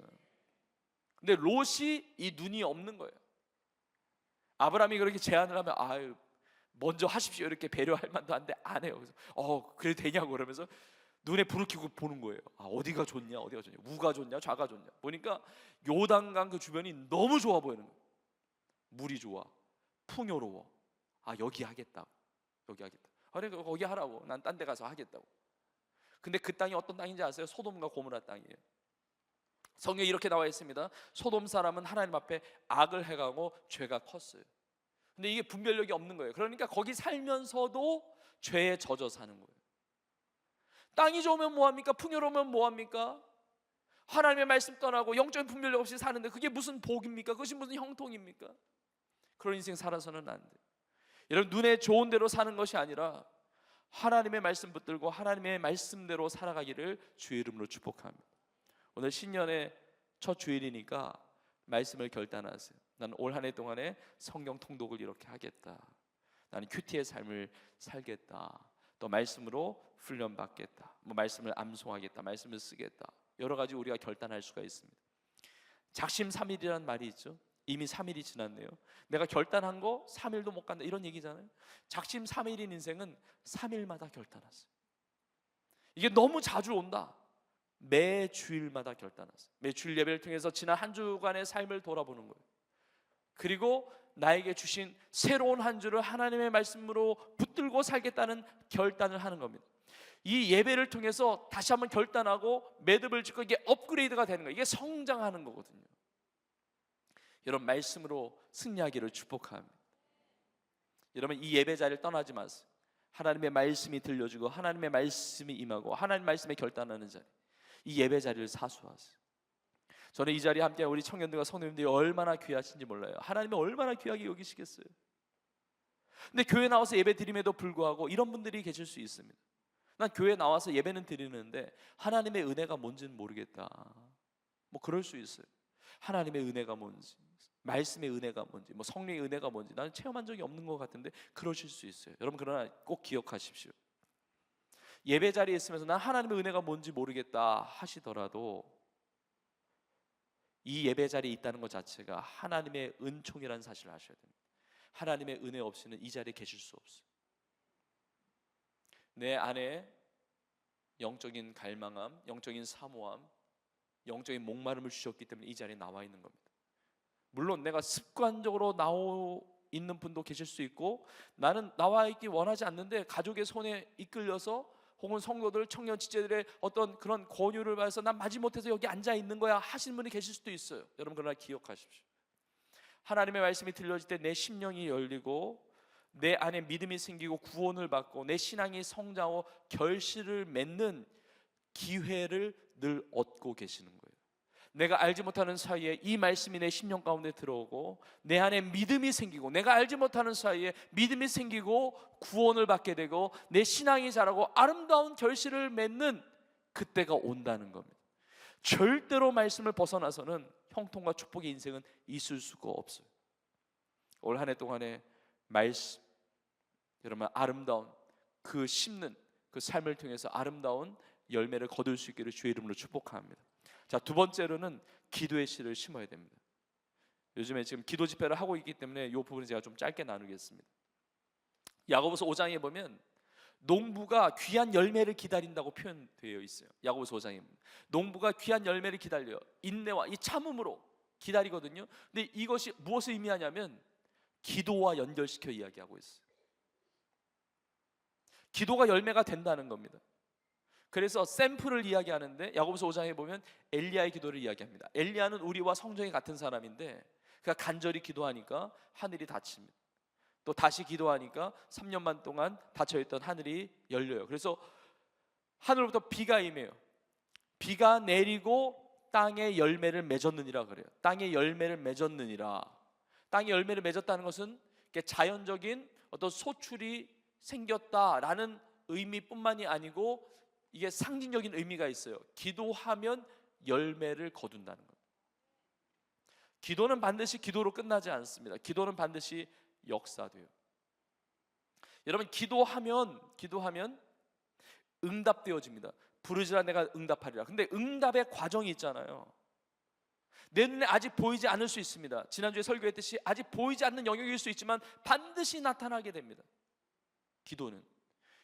근데 롯이 이 눈이 없는 거예요. 아브라함이 그렇게 제안을 하면 아유, 먼저 하십시오 이렇게 배려할 만도 한데 안 해요. 그래서 그래 되냐고 그러면서 눈에 불을 켜고 보는 거예요. 어디가 좋냐, 어디가 좋냐, 우가 좋냐, 좌가 좋냐. 보니까 요단강 그 주변이 너무 좋아 보이는 거예요. 물이 좋아, 풍요로워. 여기 하겠다고, 여기 하겠다. 그래 거기 하라고. 난 딴 데 가서 하겠다고. 근데 그 땅이 어떤 땅인지 아세요? 소돔과 고모라 땅이에요. 성경에 이렇게 나와 있습니다. 소돔 사람은 하나님 앞에 악을 행하고 죄가 컸어요. 근데 이게 분별력이 없는 거예요. 그러니까 거기 살면서도 죄에 젖어 사는 거예요. 땅이 좋으면 뭐합니까? 풍요로우면 뭐합니까? 하나님의 말씀 떠나고 영적인 분별력 없이 사는데 그게 무슨 복입니까? 그것이 무슨 형통입니까? 그런 인생 살아서는 안 돼요. 여러분, 눈에 좋은 대로 사는 것이 아니라 하나님의 말씀 붙들고 하나님의 말씀대로 살아가기를 주의 이름으로 축복합니다. 오늘 신년의 첫 주일이니까 말씀을 결단하세요. 나는 올 한 해 동안에 성경 통독을 이렇게 하겠다. 나는 큐티의 삶을 살겠다. 또 말씀으로 훈련받겠다. 말씀을 암송하겠다. 말씀을 쓰겠다. 여러 가지 우리가 결단할 수가 있습니다. 작심삼일이라는 말이 있죠. 이미 3일이 지났네요. 내가 결단한 거 3일도 못 간다, 이런 얘기잖아요. 작심삼일인 인생은 3일마다 결단하세요. 이게 너무 자주 온다. 매 주일마다 결단하세요. 매 주일 예배를 통해서 지난 한 주간의 삶을 돌아보는 거예요. 그리고 나에게 주신 새로운 한 주를 하나님의 말씀으로 붙들고 살겠다는 결단을 하는 겁니다. 이 예배를 통해서 다시 한번 결단하고 매듭을 짓고 이게 업그레이드가 되는 거예요. 이게 성장하는 거거든요. 여러분, 말씀으로 승리하기를 축복합니다. 여러분, 이 예배 자리를 떠나지 마세요. 하나님의 말씀이 들려주고 하나님의 말씀이 임하고 하나님의 말씀에 결단하는 자리, 이 예배 자리를 사수하세요. 저는 이 자리에 함께 우리 청년들과 성도님들이 얼마나 귀하신지 몰라요. 하나님이 얼마나 귀하게 여기시겠어요. 근데 교회 나와서 예배 드림에도 불구하고 이런 분들이 계실 수 있습니다. 난 교회 나와서 예배는 드리는데 하나님의 은혜가 뭔지는 모르겠다. 그럴 수 있어요. 하나님의 은혜가 뭔지, 말씀의 은혜가 뭔지, 성령의 은혜가 뭔지 나는 체험한 적이 없는 것 같은데 그러실 수 있어요. 여러분, 그러나 꼭 기억하십시오. 예배 자리에 있으면서 난 하나님의 은혜가 뭔지 모르겠다 하시더라도 이 예배 자리에 있다는 것 자체가 하나님의 은총이라는 사실을 아셔야 됩니다. 하나님의 은혜 없이는 이 자리에 계실 수 없어요. 내 안에 영적인 갈망함, 영적인 사모함, 영적인 목마름을 주셨기 때문에 이 자리에 나와 있는 겁니다. 물론 내가 습관적으로 나와 있는 분도 계실 수 있고, 나는 나와 있기 원하지 않는데 가족의 손에 이끌려서 혹은 성도들, 청년 지체들의 어떤 그런 권유를 받아서 난 마지못해서 여기 앉아 있는 거야 하시는 분이 계실 수도 있어요. 여러분, 그러나 기억하십시오. 하나님의 말씀이 들려질 때 내 심령이 열리고 내 안에 믿음이 생기고 구원을 받고 내 신앙이 성장하고 결실을 맺는 기회를 늘 얻고 계시는 거예요. 내가 알지 못하는 사이에 이 말씀이 내 심령 가운데 들어오고 내 안에 믿음이 생기고, 내가 알지 못하는 사이에 믿음이 생기고 구원을 받게 되고 내 신앙이 자라고 아름다운 결실을 맺는 그때가 온다는 겁니다. 절대로 말씀을 벗어나서는 형통과 축복의 인생은 있을 수가 없어요. 올 한 해 동안에 말씀, 여러분 아름다운 그 심는 그 삶을 통해서 아름다운 열매를 거둘 수 있기를 주의 이름으로 축복합니다. 자, 두 번째로는 기도의 씨를 심어야 됩니다. 요즘에 지금 기도 집회를 하고 있기 때문에 이 부분을 제가 좀 짧게 나누겠습니다. 야고보서 5장에 보면 농부가 귀한 열매를 기다린다고 표현되어 있어요. 야고보서 5장에 농부가 귀한 열매를 기다려 인내와 이 참음으로 기다리거든요. 근데 이것이 무엇을 의미하냐면 기도와 연결시켜 이야기하고 있어요. 기도가 열매가 된다는 겁니다. 그래서 샘플을 이야기하는데 야고보서 5장에 보면 엘리야의 기도를 이야기합니다. 엘리야는 우리와 성정이 같은 사람인데 그가 간절히 기도하니까 하늘이 닫힙니다. 또 다시 기도하니까 3년 반 동안 닫혀있던 하늘이 열려요. 그래서 하늘로부터 비가 임해요. 비가 내리고 땅에 열매를 맺었느니라 그래요. 땅에 열매를 맺었느니라. 땅에 열매를 맺었다는 것은 자연적인 어떤 소출이 생겼다라는 의미뿐만이 아니고 이게 상징적인 의미가 있어요. 기도하면 열매를 거둔다는 겁니다. 기도는 반드시 기도로 끝나지 않습니다. 기도는 반드시 역사돼요. 여러분, 기도하면 응답되어집니다. 부르짖으라 내가 응답하리라. 근데 응답의 과정이 있잖아요. 내 눈에 아직 보이지 않을 수 있습니다. 지난주에 설교했듯이 아직 보이지 않는 영역일 수 있지만 반드시 나타나게 됩니다. 기도는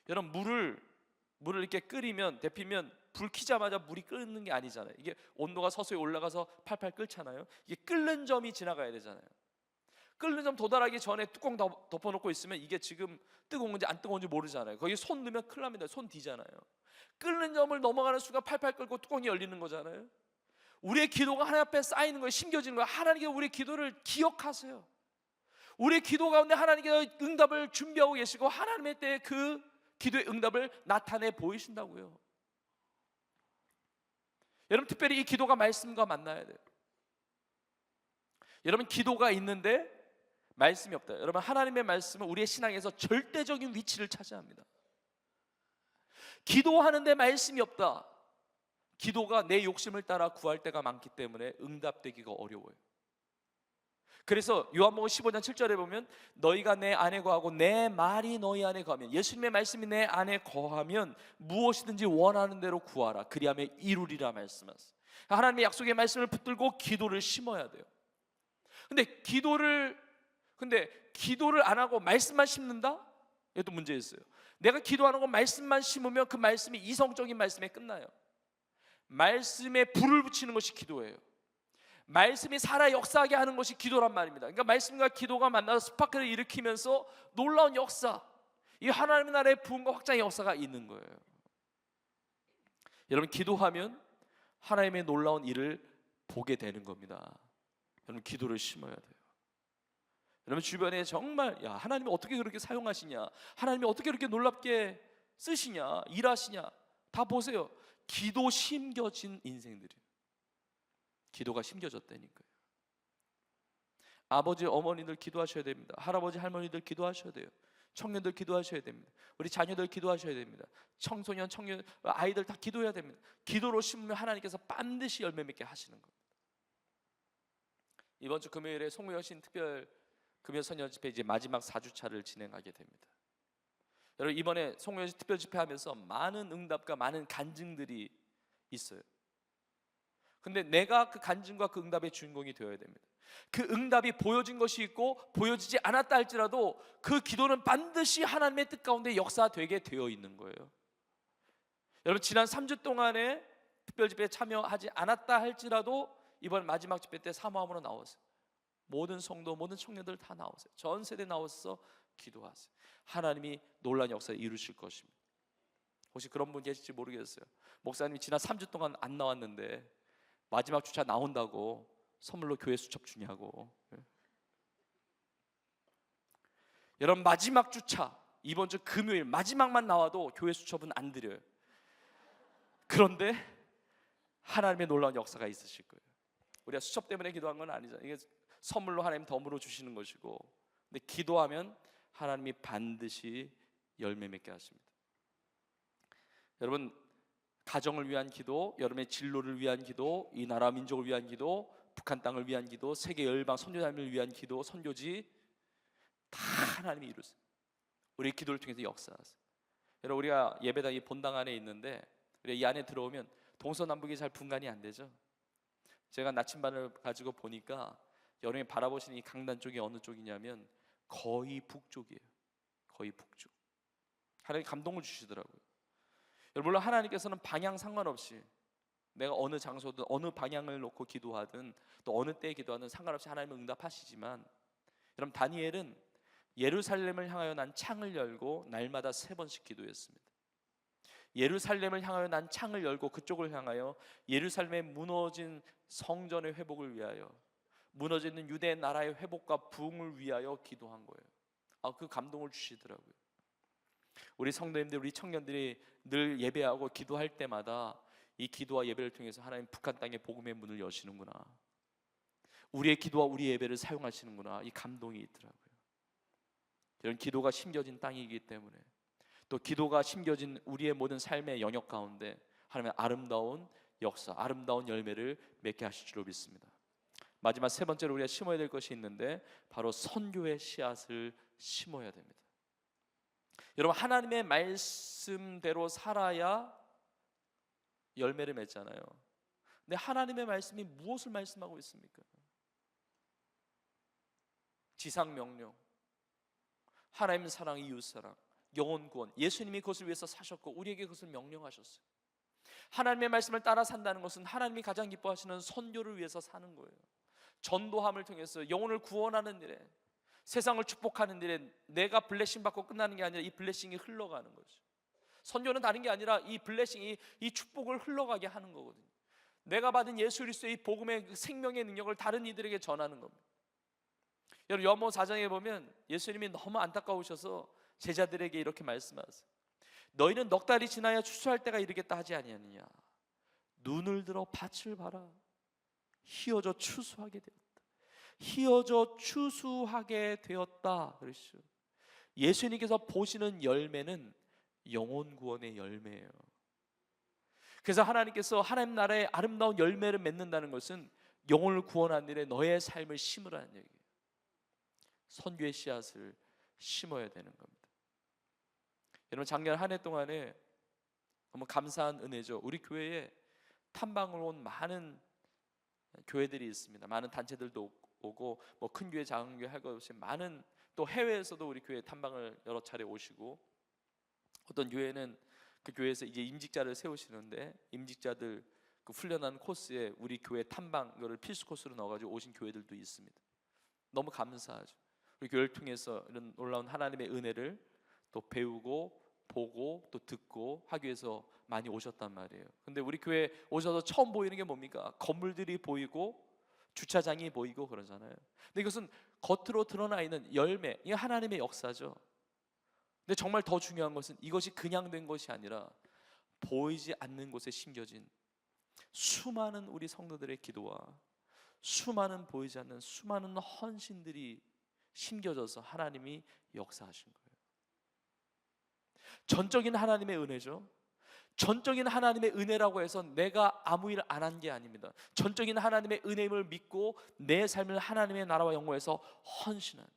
여러분 물을 이렇게 끓이면 데피면 불 켜자마자 물이 끓는 게 아니잖아요. 이게 온도가 서서히 올라가서 팔팔 끓잖아요. 이게 끓는 점이 지나가야 되잖아요. 끓는 점 도달하기 전에 뚜껑 덮어놓고 있으면 이게 지금 뜨거운지 안 뜨거운지 모르잖아요. 거기 손 넣으면 큰일 납니다. 손 뒤잖아요. 끓는 점을 넘어가는 순간 팔팔 끓고 뚜껑이 열리는 거잖아요. 우리의 기도가 하나님 앞에 쌓이는 거예요. 심겨지는 거예요. 하나님께서 우리의 기도를 기억하세요. 우리의 기도 가운데 하나님께서 응답을 준비하고 계시고 하나님의 때에 그 기도의 응답을 나타내 보이신다고요. 여러분, 특별히 이 기도가 말씀과 만나야 돼요. 여러분, 기도가 있는데 말씀이 없다. 여러분, 하나님의 말씀은 우리의 신앙에서 절대적인 위치를 차지합니다. 기도하는데 말씀이 없다. 기도가 내 욕심을 따라 구할 때가 많기 때문에 응답되기가 어려워요. 그래서 요한복음 15장 7절에 보면 너희가 내 안에 거하고 내 말이 너희 안에 거하면, 예수님의 말씀이 내 안에 거하면 무엇이든지 원하는 대로 구하라 그리하면 이루리라 말씀하셨어요. 하나님의 약속의 말씀을 붙들고 기도를 심어야 돼요. 근데 기도를 안 하고 말씀만 심는다? 이것도 문제 있어요. 내가 기도 안 하고 말씀만 심으면 그 말씀이 이성적인 말씀에 끝나요. 말씀에 불을 붙이는 것이 기도예요. 말씀이 살아 역사하게 하는 것이 기도란 말입니다. 그러니까 말씀과 기도가 만나서 스파크를 일으키면서 놀라운 역사, 이 하나님의 나라의 부흥과 확장의 역사가 있는 거예요. 여러분, 기도하면 하나님의 놀라운 일을 보게 되는 겁니다. 여러분, 기도를 심어야 돼요. 여러분, 주변에 정말 하나님이 어떻게 그렇게 사용하시냐, 하나님이 어떻게 그렇게 놀랍게 쓰시냐, 일하시냐, 다 보세요. 기도 심겨진 인생들이에요. 기도가 심겨졌다니까요. 아버지, 어머니들 기도하셔야 됩니다. 할아버지, 할머니들 기도하셔야 돼요. 청년들 기도하셔야 됩니다. 우리 자녀들 기도하셔야 됩니다. 청소년, 청년, 아이들 다 기도해야 됩니다. 기도로 심으면 하나님께서 반드시 열매 맺게 하시는 겁니다. 이번 주 금요일에 송무여신 특별 금요 선녀 집회 이제 마지막 4주차를 진행하게 됩니다. 여러분, 이번에 송무여신 특별 집회하면서 많은 응답과 많은 간증들이 있어요. 근데 내가 그 간증과 그 응답의 주인공이 되어야 됩니다. 그 응답이 보여진 것이 있고 보여지지 않았다 할지라도 그 기도는 반드시 하나님의 뜻 가운데 역사되게 되어 있는 거예요. 여러분, 지난 3주 동안에 특별집회에 참여하지 않았다 할지라도 이번 마지막 집회 때 사모함으로 나오세요. 모든 성도, 모든 청년들 다 나오세요. 전 세대 나와서 기도하세요. 하나님이 놀라운 역사를 이루실 것입니다. 혹시 그런 분 계실지 모르겠어요. 목사님이 지난 3주 동안 안 나왔는데 마지막 주차 나온다고 선물로 교회 수첩 주냐고. 여러분, 마지막 주차 이번 주 금요일 마지막만 나와도 교회 수첩은 안 드려요. 그런데 하나님의 놀라운 역사가 있으실 거예요. 우리가 수첩 때문에 기도한 건 아니잖아요. 이게 선물로 하나님 덤으로 주시는 것이고, 근데 기도하면 하나님이 반드시 열매 맺게 하십니다. 여러분, 가정을 위한 기도, 여러분의 진로를 위한 기도, 이 나라 민족을 위한 기도, 북한 땅을 위한 기도, 세계 열방 선교사님을 위한 기도, 선교지 다 하나님이 이루세요. 우리의 기도를 통해서 역사하세요. 여러분, 우리가 예배당 이 본당 안에 있는데 우리 이 안에 들어오면 동서남북이 잘 분간이 안 되죠. 제가 나침반을 가지고 보니까 여러분이 바라보시는 이 강단 쪽이 어느 쪽이냐면 거의 북쪽이에요. 거의 북쪽. 하나님 감동을 주시더라고요. 여러분, 물론 하나님께서는 방향 상관없이 내가 어느 장소든 어느 방향을 놓고 기도하든 또 어느 때에 기도하든 상관없이 하나님은 응답하시지만, 여러분, 다니엘은 예루살렘을 향하여 난 창을 열고 날마다 3번씩 기도했습니다. 예루살렘을 향하여 난 창을 열고 그쪽을 향하여 예루살렘의 무너진 성전의 회복을 위하여, 무너지는 유대 나라의 회복과 부흥을 위하여 기도한 거예요. 그 감동을 주시더라고요. 우리 성도님들, 우리 청년들이 늘 예배하고 기도할 때마다 이 기도와 예배를 통해서 하나님 북한 땅에 복음의 문을 여시는구나, 우리의 기도와 우리 예배를 사용하시는구나, 이 감동이 있더라고요. 이런 기도가 심겨진 땅이기 때문에, 또 기도가 심겨진 우리의 모든 삶의 영역 가운데 하나님의 아름다운 역사, 아름다운 열매를 맺게 하실 줄로 믿습니다. 마지막 3번째로 우리가 심어야 될 것이 있는데 바로 선교의 씨앗을 심어야 됩니다. 여러분, 하나님의 말씀대로 살아야 열매를 맺잖아요. 근데 하나님의 말씀이 무엇을 말씀하고 있습니까? 지상 명령, 하나님 사랑, 이웃 사랑, 영혼 구원, 예수님이 그것을 위해서 사셨고 우리에게 그것을 명령하셨어요. 하나님의 말씀을 따라 산다는 것은 하나님이 가장 기뻐하시는 선교를 위해서 사는 거예요. 전도함을 통해서 영혼을 구원하는 일에, 세상을 축복하는 일에 내가 블레싱 받고 끝나는 게 아니라 이 블레싱이 흘러가는 거죠. 선교는 다른 게 아니라 이 블레싱이, 이 축복을 흘러가게 하는 거거든요. 내가 받은 예수 그리스도의 이 복음의 생명의 능력을 다른 이들에게 전하는 겁니다. 여러분, 요한복음 4장에 보면 예수님이 너무 안타까우셔서 제자들에게 이렇게 말씀하세요. 너희는 넉 달이 지나야 추수할 때가 이르겠다 하지 아니하느냐. 눈을 들어 밭을 봐라. 희어져 추수하게 되었다. 희어져 추수하게 되었다 그러시죠. 예수님께서 보시는 열매는 영혼 구원의 열매예요. 그래서 하나님께서 하나님 나라의 아름다운 열매를 맺는다는 것은 영혼을 구원하는 일에 너의 삶을 심으라는 얘기예요. 선교의 씨앗을 심어야 되는 겁니다. 여러분, 작년 한 해 동안에 너무 감사한 은혜죠. 우리 교회에 탐방을 온 많은 교회들이 있습니다. 많은 단체들도 오고, 뭐 큰 교회, 작은 교회 할 것 없이 많은, 또 해외에서도 우리 교회 탐방을 여러 차례 오시고, 어떤 교회는 그 교회에서 이제 임직자를 세우시는데 임직자들 그 훈련하는 코스에 우리 교회 탐방 이거를 필수 코스로 넣어가지고 오신 교회들도 있습니다. 너무 감사하죠. 우리 교회를 통해서 이런 놀라운 하나님의 은혜를 또 배우고 보고 또 듣고 하기 위해서 많이 오셨단 말이에요. 근데 우리 교회 오셔서 처음 보이는 게 뭡니까? 건물들이 보이고 주차장이 보이고 그러잖아요. 근데 이것은 겉으로 드러나 있는 열매, 이게 하나님의 역사죠. 근데 정말 더 중요한 것은 이것이 그냥 된 것이 아니라 보이지 않는 곳에 심겨진 수많은 우리 성도들의 기도와 수많은 보이지 않는 수많은 헌신들이 심겨져서 하나님이 역사하신 거예요. 전적인 하나님의 은혜죠. 전적인 하나님의 은혜라고 해서 내가 아무 일 안 한 게 아닙니다. 전적인 하나님의 은혜임을 믿고 내 삶을 하나님의 나라와 영광에서 헌신한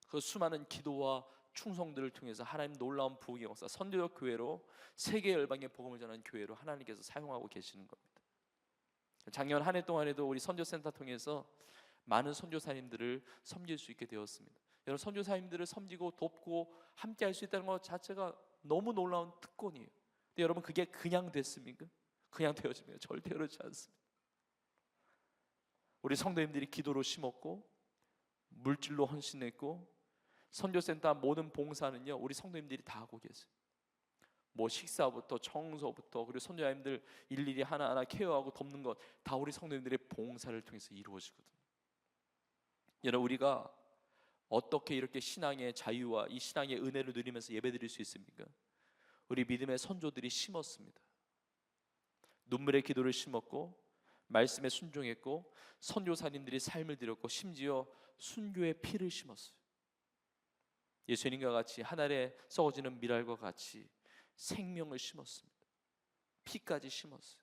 그 수많은 기도와 충성들을 통해서 하나님 놀라운 부흥의 역사, 선교적 교회로 세계 열방의 복음을 전하는 교회로 하나님께서 사용하고 계시는 겁니다. 작년 한 해 동안에도 우리 선교센터 통해서 많은 선교사님들을 섬길 수 있게 되었습니다. 여러분, 선교사님들을 섬기고 돕고 함께 할 수 있다는 것 자체가 너무 놀라운 특권이에요. 근데 여러분, 그게 그냥 됐습니까? 그냥 되어집니까? 절대 그렇지 않습니다. 우리 성도님들이 기도로 심었고 물질로 헌신했고 선교센터 모든 봉사는요 우리 성도님들이 다 하고 계세요. 뭐 식사부터 청소부터 그리고 선교사님들 일일이 하나하나 케어하고 돕는 것 다 우리 성도님들의 봉사를 통해서 이루어지거든요. 여러분, 우리가 어떻게 이렇게 신앙의 자유와 이 신앙의 은혜를 누리면서 예배드릴 수 있습니까? 우리 믿음의 선조들이 심었습니다. 눈물의 기도를 심었고 말씀에 순종했고 선교사님들이 삶을 드렸고 심지어 순교의 피를 심었어요. 예수님과 같이 하늘에 썩어지는 밀알과 같이 생명을 심었습니다. 피까지 심었어요.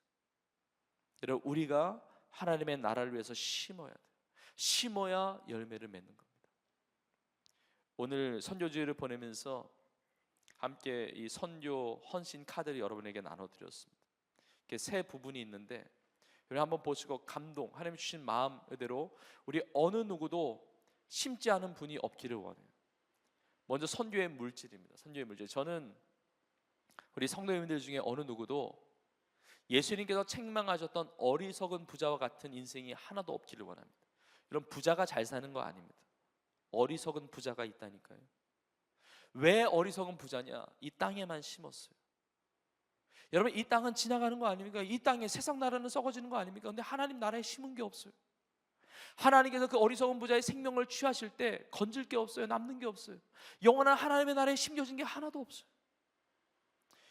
여러분, 우리가 하나님의 나라를 위해서 심어야 돼요. 심어야 열매를 맺는 겁니다. 오늘 선교주일을 보내면서 함께 이 선교 헌신 카드를 여러분에게 나눠드렸습니다. 이렇게 세 부분이 있는데 여러분 한번 보시고 감동, 하나님 주신 마음 그대로 우리 어느 누구도 심지 않은 분이 없기를 원해요. 먼저 선교의 물질입니다. 선교의 물질. 저는 우리 성도님들 중에 어느 누구도 예수님께서 책망하셨던 어리석은 부자와 같은 인생이 하나도 없기를 원합니다. 여러분, 부자가 잘 사는 거 아닙니다. 어리석은 부자가 있다니까요. 왜 어리석은 부자냐? 이 땅에만 심었어요. 여러분, 이 땅은 지나가는 거 아닙니까? 이 땅에 세상 나라는 썩어지는 거 아닙니까? 근데 하나님 나라에 심은 게 없어요. 하나님께서 그 어리석은 부자의 생명을 취하실 때 건질 게 없어요. 남는 게 없어요. 영원한 하나님의 나라에 심겨진 게 하나도 없어요.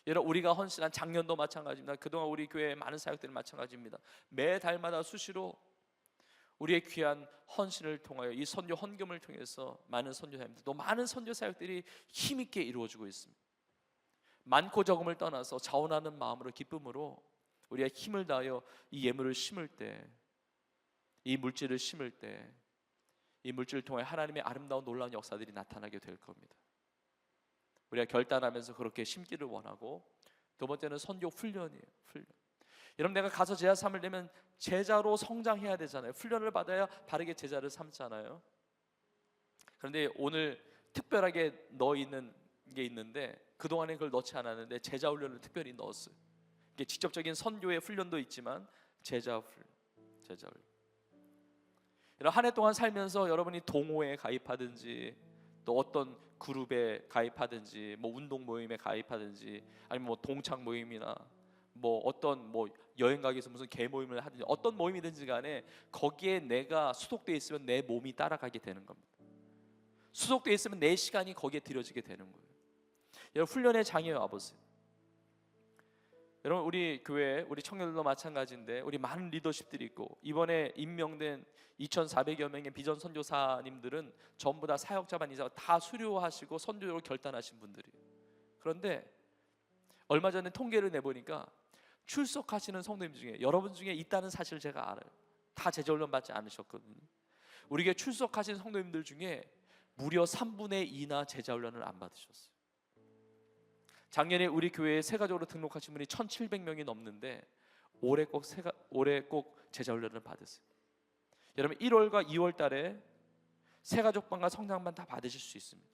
여러분, 우리가 헌신한 작년도 마찬가지입니다. 그동안 우리 교회의 많은 사역들이 마찬가지입니다. 매 달마다 수시로 우리의 귀한 헌신을 통하여 이 선교 헌금을 통해서 많은 선교사님들 또 많은 선교 사역들이 힘있게 이루어지고 있습니다. 많고 적음을 떠나서 자원하는 마음으로 기쁨으로 우리가 힘을 다하여 이 예물을 심을 때, 이 물질을 심을 때 이 물질을 통해 하나님의 아름다운 놀라운 역사들이 나타나게 될 겁니다. 우리가 결단하면서 그렇게 심기를 원하고, 두 번째는 선교 훈련이에요. 훈련. 여러분, 내가 가서 제자 삼을 되면 제자로 성장해야 되잖아요. 훈련을 받아야 바르게 제자를 삼잖아요. 그런데 오늘 특별하게 넣어 있는 게 있는데 그동안에 그걸 넣지 않았는데 제자 훈련을 특별히 넣었어요. 이게 직접적인 선교의 훈련도 있지만 제자 훈련. 여러분, 한 해 동안 살면서 여러분이 동호회에 가입하든지 또 어떤 그룹에 가입하든지 뭐 운동 모임에 가입하든지 아니면 뭐 동창 모임이나 뭐 어떤 뭐 여행 가기 위해서 무슨 개 모임을 하든지 어떤 모임이든지 간에 거기에 내가 수속되어 있으면 내 몸이 따라가게 되는 겁니다. 수속되어 있으면 내 시간이 거기에 들여지게 되는 거예요. 여러분, 훈련의 장에 와보세요. 여러분, 우리 교회 우리 청년들도 마찬가지인데 우리 많은 리더십들이 있고 이번에 임명된 2,400여 명의 비전 선교사님들은 전부 다 사역자반 이상 다 수료하시고 선교로 결단하신 분들이에요. 그런데 얼마 전에 통계를 내보니까 출석하시는 성도님 중에 여러분 중에 있다는 사실을 제가 알아요. 다 제자훈련 받지 않으셨거든요. 우리 교회 출석하신 성도님들 중에 무려 3분의 2나 제자훈련을 안 받으셨어요. 작년에 우리 교회에 세가족으로 등록하신 분이 1,700명이 넘는데 올해 꼭 제자훈련을 받으세요. 여러분, 1월과 2월 달에 세가족반과 성장반 다 받으실 수 있습니다.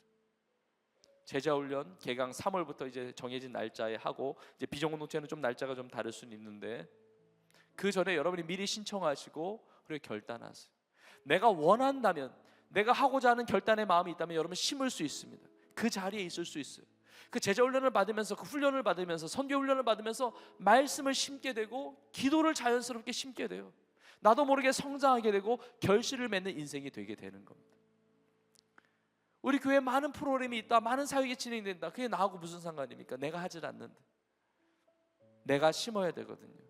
제자훈련 개강 3월부터 이제 정해진 날짜에 하고 이제 비전공동체는 좀 날짜가 좀 다를 수는 있는데 그 전에 여러분이 미리 신청하시고 그리고 결단하세요. 내가 원한다면, 내가 하고자 하는 결단의 마음이 있다면 여러분 심을 수 있습니다. 그 자리에 있을 수 있어요. 그 제자훈련을 받으면서 그 훈련을 받으면서 선교훈련을 받으면서 말씀을 심게 되고 기도를 자연스럽게 심게 돼요. 나도 모르게 성장하게 되고 결실을 맺는 인생이 되게 되는 겁니다. 우리 교회에 많은 프로그램이 있다, 많은 사역이 진행된다. 그게 나하고 무슨 상관입니까? 내가 하질 않는데 내가 심어야 되거든요.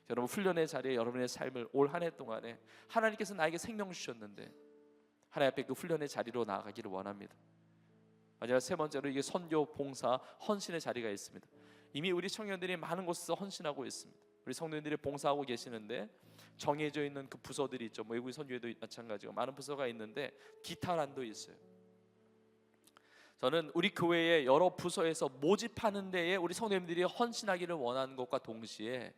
여러분, 훈련의 자리에 여러분의 삶을 올 한 해 동안에 하나님께서 나에게 생명 주셨는데 하나님 앞에 그 훈련의 자리로 나아가기를 원합니다. 마지막 세 번째로 이게 선교, 봉사, 헌신의 자리가 있습니다. 이미 우리 청년들이 많은 곳에서 헌신하고 있습니다. 우리 성도님들이 봉사하고 계시는데 정해져 있는 그 부서들이 있죠. 뭐 외국인 선교회도 마찬가지고 많은 부서가 있는데 기타란도 있어요. 저는 우리 교회의 여러 부서에서 모집하는 데에 우리 성도님들이 헌신하기를 원하는 것과 동시에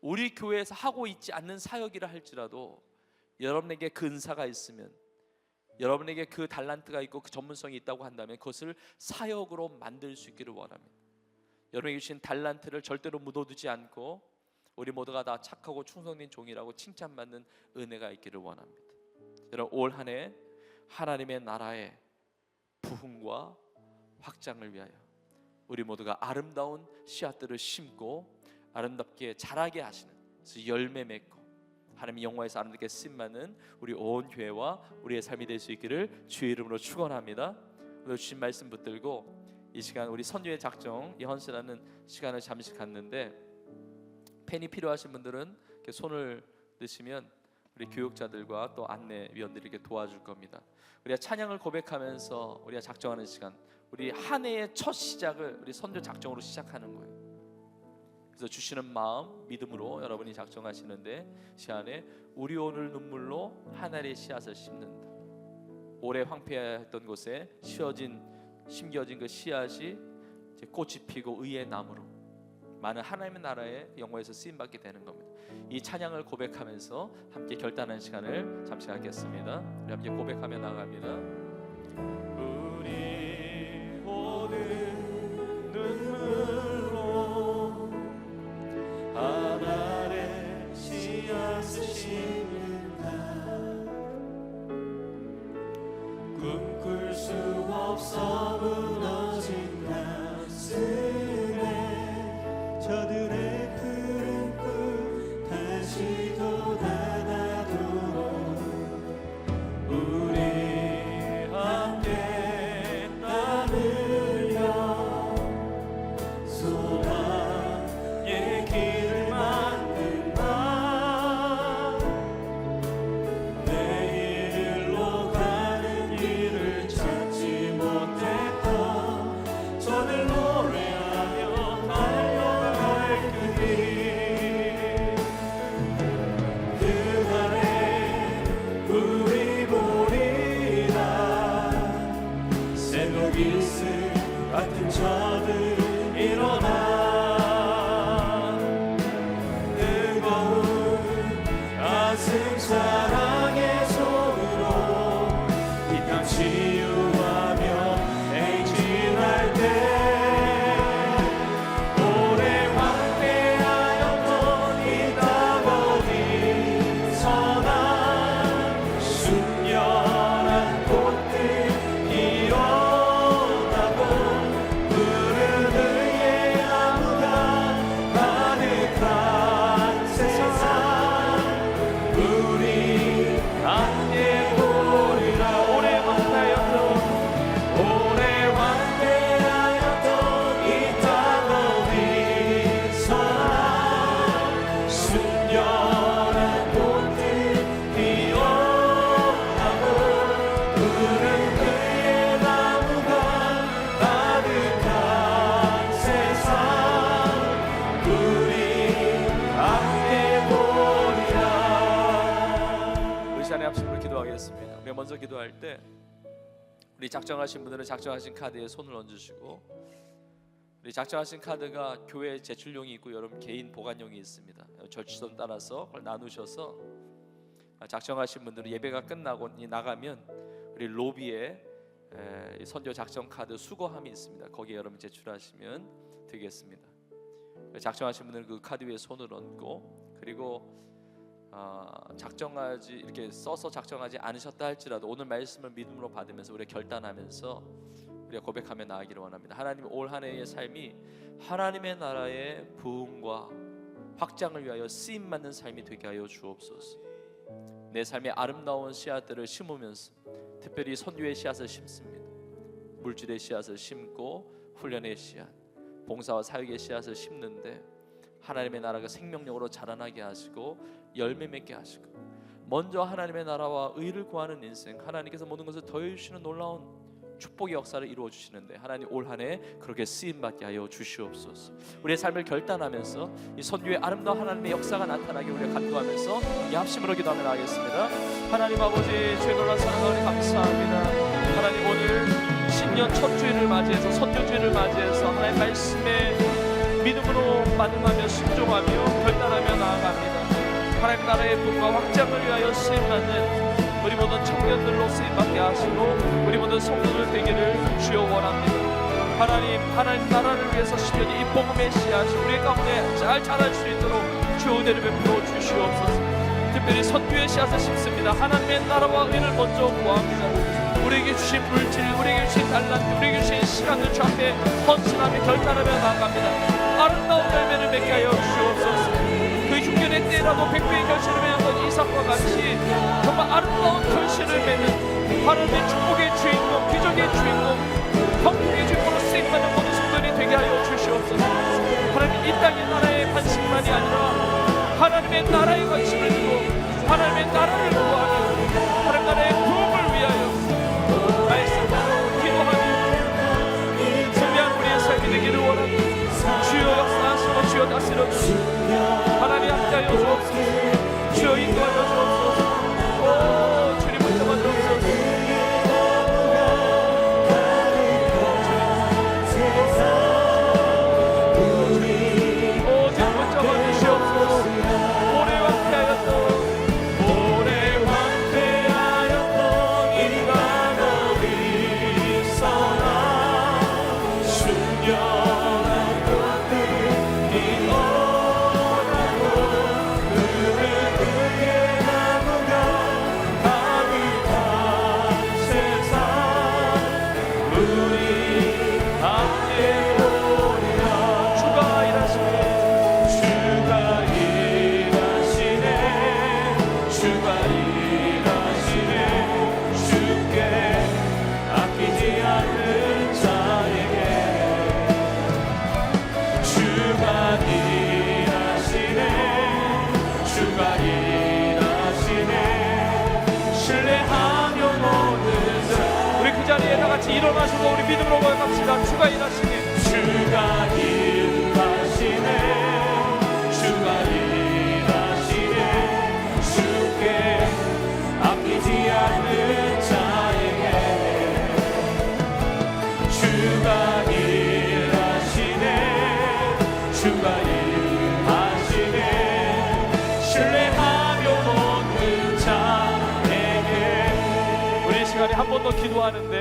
우리 교회에서 하고 있지 않는 사역이라 할지라도 여러분에게 그 은사가 있으면, 여러분에게 그 달란트가 있고 그 전문성이 있다고 한다면 그것을 사역으로 만들 수 있기를 원합니다. 여러분에게 주신 달란트를 절대로 묻어두지 않고 우리 모두가 다 착하고 충성된 종이라고 칭찬받는 은혜가 있기를 원합니다. 여러분, 올 한 해 하나님의 나라의 부흥과 확장을 위하여 우리 모두가 아름다운 씨앗들을 심고 아름답게 자라게 하시는, 그래서 열매 맺고 하나님의 영광에서 아름답게 쓰임받는 우리 온 교회와 우리의 삶이 될 수 있기를 주의 이름으로 축원합니다. 오늘 주신 말씀 붙들고 이 시간 우리 선교의 작정 리허설하는 시간을 잠시 갖는데, 펜이 필요하신 분들은 이렇게 손을 드시면 우리 교육자들과 또 안내위원들이 이렇게 도와줄 겁니다. 우리가 찬양을 고백하면서 우리가 작정하는 시간, 우리 한 해의 첫 시작을 우리 선교 작정으로 시작하는 거예요. 그래서 주시는 마음 믿음으로 여러분이 작정하시는데, 시간에 우리 오늘 눈물로 하늘의 씨앗을 심는다. 오래 황폐했던 곳에 심겨진 그 씨앗이 이제 꽃이 피고 의의 나무로 많은 하나님의 나라의 영광에서 쓰임 받게 되는 겁니다. 이 찬양을 고백하면서 함께 결단하는 시간을 잠시 갖겠습니다. 우리 함께 고백하며 나갑니다. 우리 오늘 눈물로 하늘의 씨앗을 심는다. 꿈꿀 수 없어 무너진 가슴에 저들의 푸른 꿈 다시 돋아나도록 우리 함께 나누며 소망의 길을 만든다. 내일로 가는 길을 찾지 못했던 저들 노래하며 달려갈 그 길, 그날에 우리 보리라. 새벽 이슬 같은 저들 일어나 뜨거운 가슴 사랑의 손으로 이 땅 치유하며 행진할 때 오래 황폐하였던 이 땅 어디서나 순결한 꽃들 피어나고 푸른 의의 나무가 가득한 세상 우리 함께 보리라. 오래 황폐하였던 이 땅 어디서나 순결한 꽃들 피어나고 푸른 그의 나무가 가득한 세상 우리 함께 보리라. 우리 시간에 합심으로 기도하겠습니다. 우리가 먼저 기도할 때 우리 작정하신 분들은 작정하신 카드에 손을 얹으시고, 우리 작정하신 카드가 교회 제출용이 있고 여러분 개인 보관용이 있습니다. 절취선 따라서 그걸 나누셔서 작정하신 분들은 예배가 끝나고 나가면 우리 로비에 선교 작정 카드 수거함이 있습니다. 거기에 여러분 제출하시면 되겠습니다. 작정하신 분들은 그 카드 위에 손을 얹고, 그리고 작정하지 이렇게 써서 작정하지 않으셨다 할지라도 오늘 말씀을 믿음으로 받으면서 우리가 결단하면서 우리가 고백하며 나아가기를 원합니다. 하나님, 올 한 해의 삶이 하나님의 나라의 부흥과 확장을 위하여 쓰임 받는 삶이 되게 하여 주옵소서. 내 삶의 아름다운 씨앗들을 심으면서 특별히 선교의 씨앗을 심습니다. 물질의 씨앗을 심고 훈련의 씨앗, 봉사와 사역의 씨앗을 심는데 하나님의 나라가 생명력으로 자라나게 하시고 열매 맺게 하시고, 먼저 하나님의 나라와 의를 구하는 인생, 하나님께서 모든 것을 더해 주시는 놀라운 축복의 역사를 이루어 주시는데 하나님 올 한 해 그렇게 쓰임 받게 하여 주시옵소서. 우리의 삶을 결단하면서 이 선교의 아름다운 하나님의 역사가 나타나게 우리가 간구하면서 이 합심으로 기도하며 나가겠습니다. 하나님 아버지, 주의 놀라운 사랑을 감사합니다. 하나님, 오늘 신년 첫 주일을 맞이해서 선교 주일을 맞이해서 하나님 말씀에 믿음으로 반응하며 순종하며 결단하며 나아갑니다. 하나님 나라의 복과 확장을 위하여 쓰임받는 우리 모든 청년들로 쓰임받게 하시고 우리 모든 성도들 되기를 주여 원합니다. 하나님 나라를 위해서 심연히 이 복음의 씨앗이 우리 가운데 잘 자랄 수 있도록 주여 은혜를 베풀어 주시옵소서. 특별히 선교의 씨앗을 심습니다. 하나님의 나라와 의를 먼저 구합니다. 우리에게 주신 물질, 우리에게 주신 달란트, 우리에게 주신 시간을 주 앞에 헌신하며 결단하며 나아갑니다. 아름다운 열매를 맺게 하여 주시옵소서. 그 흉년의 때라도 백배의 결실을 맺었던 이삭과 같이 정말 아름다운 결실을 맺는 하나님의 축복의 주인공, 기적의 주인공, 평통의 주인공으로 쓰임받는 모든 성도들이 되게 하여 주시옵소서. 하나님 이 땅의 나라의 관심만이 아니라 하나님의 나라의 관심을 두고 하나님의 나라를 구하며 하나님 나라의 부흥을 위하여 말씀으로 기도하며 준비한 우리의 삶이 되기를 원합니다. 주여 역사하시고 주여 다스려 주시고 하나님 함께하여 주옵소서. 주여 인도하여 주옵소서. 오 주님 붙잡아 주옵소서. 일어나시고 우리 믿음으로 고백합시다. 주가 일하시네. 주가 일하시네. 주가 일하시네. 주께 아끼지 않는 자에게 주가 일하시네. 주가 일하시네. 신뢰하며 모든 자에게. 우리 이 시간에 한 번 더 기도하는데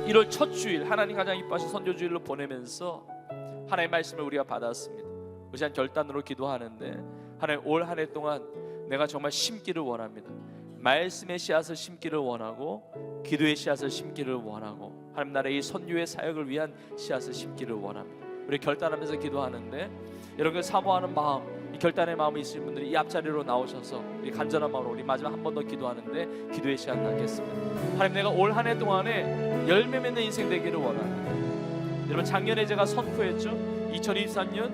1월 첫 주일 하나님 가장 이뻐하신 선교주일로 보내면서 하나님의 말씀을 우리가 받았습니다. 의지한 결단으로 기도하는데 하나님 올 한 해 동안 내가 정말 심기를 원합니다. 말씀의 씨앗을 심기를 원하고 기도의 씨앗을 심기를 원하고 하나님 나라의 이 선교의 사역을 위한 씨앗을 심기를 원합니다. 우리 결단하면서 기도하는데 여러분 사모하는 마음, 이 결단의 마음이 있으신 분들이 이 앞자리로 나오셔서 우리 간절한 마음으로 우리 마지막 한 번 더 기도하는데 기도의 시간 갖겠습니다. 하나님 내가 올 한 해 동안에 열매 맺는 인생 되기를 원합니다. 여러분 작년에 제가 선포했죠. 2023년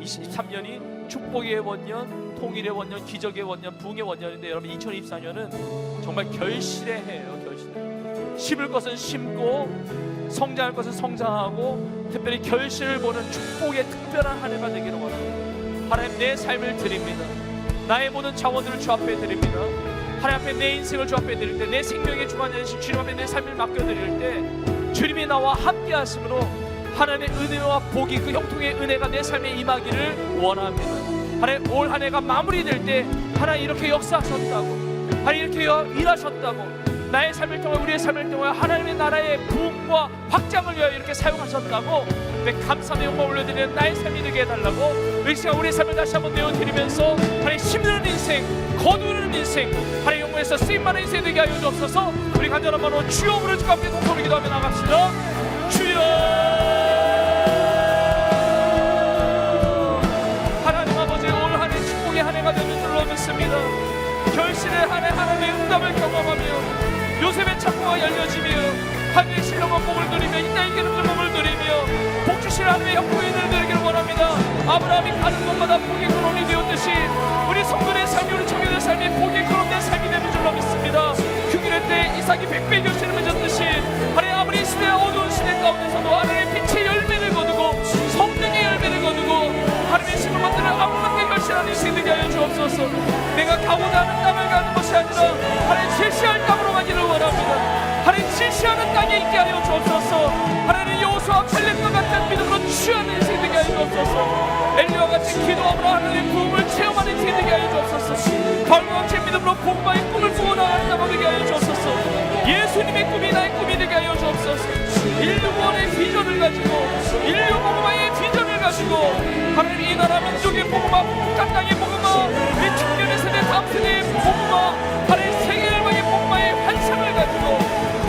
23년이 축복의 원년, 통일의 원년, 기적의 원년, 부흥의 원년인데 여러분 2024년은 정말 결실의 해예요. 결실. 심을 것은 심고 성장할 것은 성장하고 특별히 결실을 보는 축복의 특별한 한 해가 되기를 원합니다. 하나님 내 삶을 드립니다. 나의 모든 자원들을 주 앞에 드립니다. 하나님 앞에 내 인생을 주 앞에 드릴 때, 내 생명의 주관자이신 주님 앞에 내 삶을 맡겨드릴 때 주님이 나와 함께 하심으로 하나님의 은혜와 복이 그 형통의 은혜가 내 삶에 임하기를 원합니다. 하나님 올 한 해가 마무리될 때 하나님 이렇게 역사하셨다고, 하나님 이렇게 일하셨다고, 나의 삶을 통해 우리의 삶을 통해 하나님의 나라의 부흥과 확장을 위하여 이렇게 사용하셨다고 내 감사의 영광을 올려드리는 나의 삶이 되게 해달라고 이 시간 우리의 삶을 다시 한번 내어드리면서 하나님 심는 인생, 거두는 인생, 하나님 영광에서 쓰임받는 인생 되게 하여 주옵소서. 우리 간절한 마음으로 주여 부르짖고 함께 동서로 기도하며 나갑시다. 주여 하나님 아버지 올 한 해 축복의 한 해가 되는 줄로 믿습니다. 결실의 한 해 하나님의 응답을 경험하며 요셉의 창고가 열려지며 하늘의 신령한 복을 누리며 이 땅의 기름진 복을 누리며 복주실 하나님의 형통의 은혜를 누리기를 원합니다. 아브라함이 가는 곳마다 복의 근원이 되었듯이 우리 성도의 삶이, 우리 청년의 삶이 복의 근원된 삶이 되는 줄로 믿습니다. 흉년의 때 이삭이 백배의 결실을 맺었듯이 하나님 아무리 시대 어두운 시대 가운데서도 하나님의 빛의 열매를 거두고 성령의 열매를 거두고 하나님의 심을 받들어 아름답게 결실하는 인생 되게 하여 주옵소서. 내가 가고자 하는 땅을 가는 것이 아니라 하나님 실시할 땅으로 가기를 원합니다. 하나님 지시하는 땅에 있게 하여 주옵소서. 하나님 여호수아 칼렙과 같은 믿음으로 취하는 인생 되게 하여 주옵소서. 엘리야와 같이 기도함으로 하나님의 부흥을 체험하는 인생 되게 하여 주옵소서. 바울과 같이 믿음으로 복음의 꿈을 꾸어 나가는 자가 되게 하여 주옵소서. 예수님의 꿈이 나의 꿈이 되게 하여 주옵소서. 인류 구원의 비전을 가지고 인류 복음화의 비전을 가지고 하나님 이 나라 민족의 복음화, 북한 땅의 복음화, 우리 청년의 세대 다음 세대의 복음화, 하나님 세계 열방의 복음화의 환상을 가지고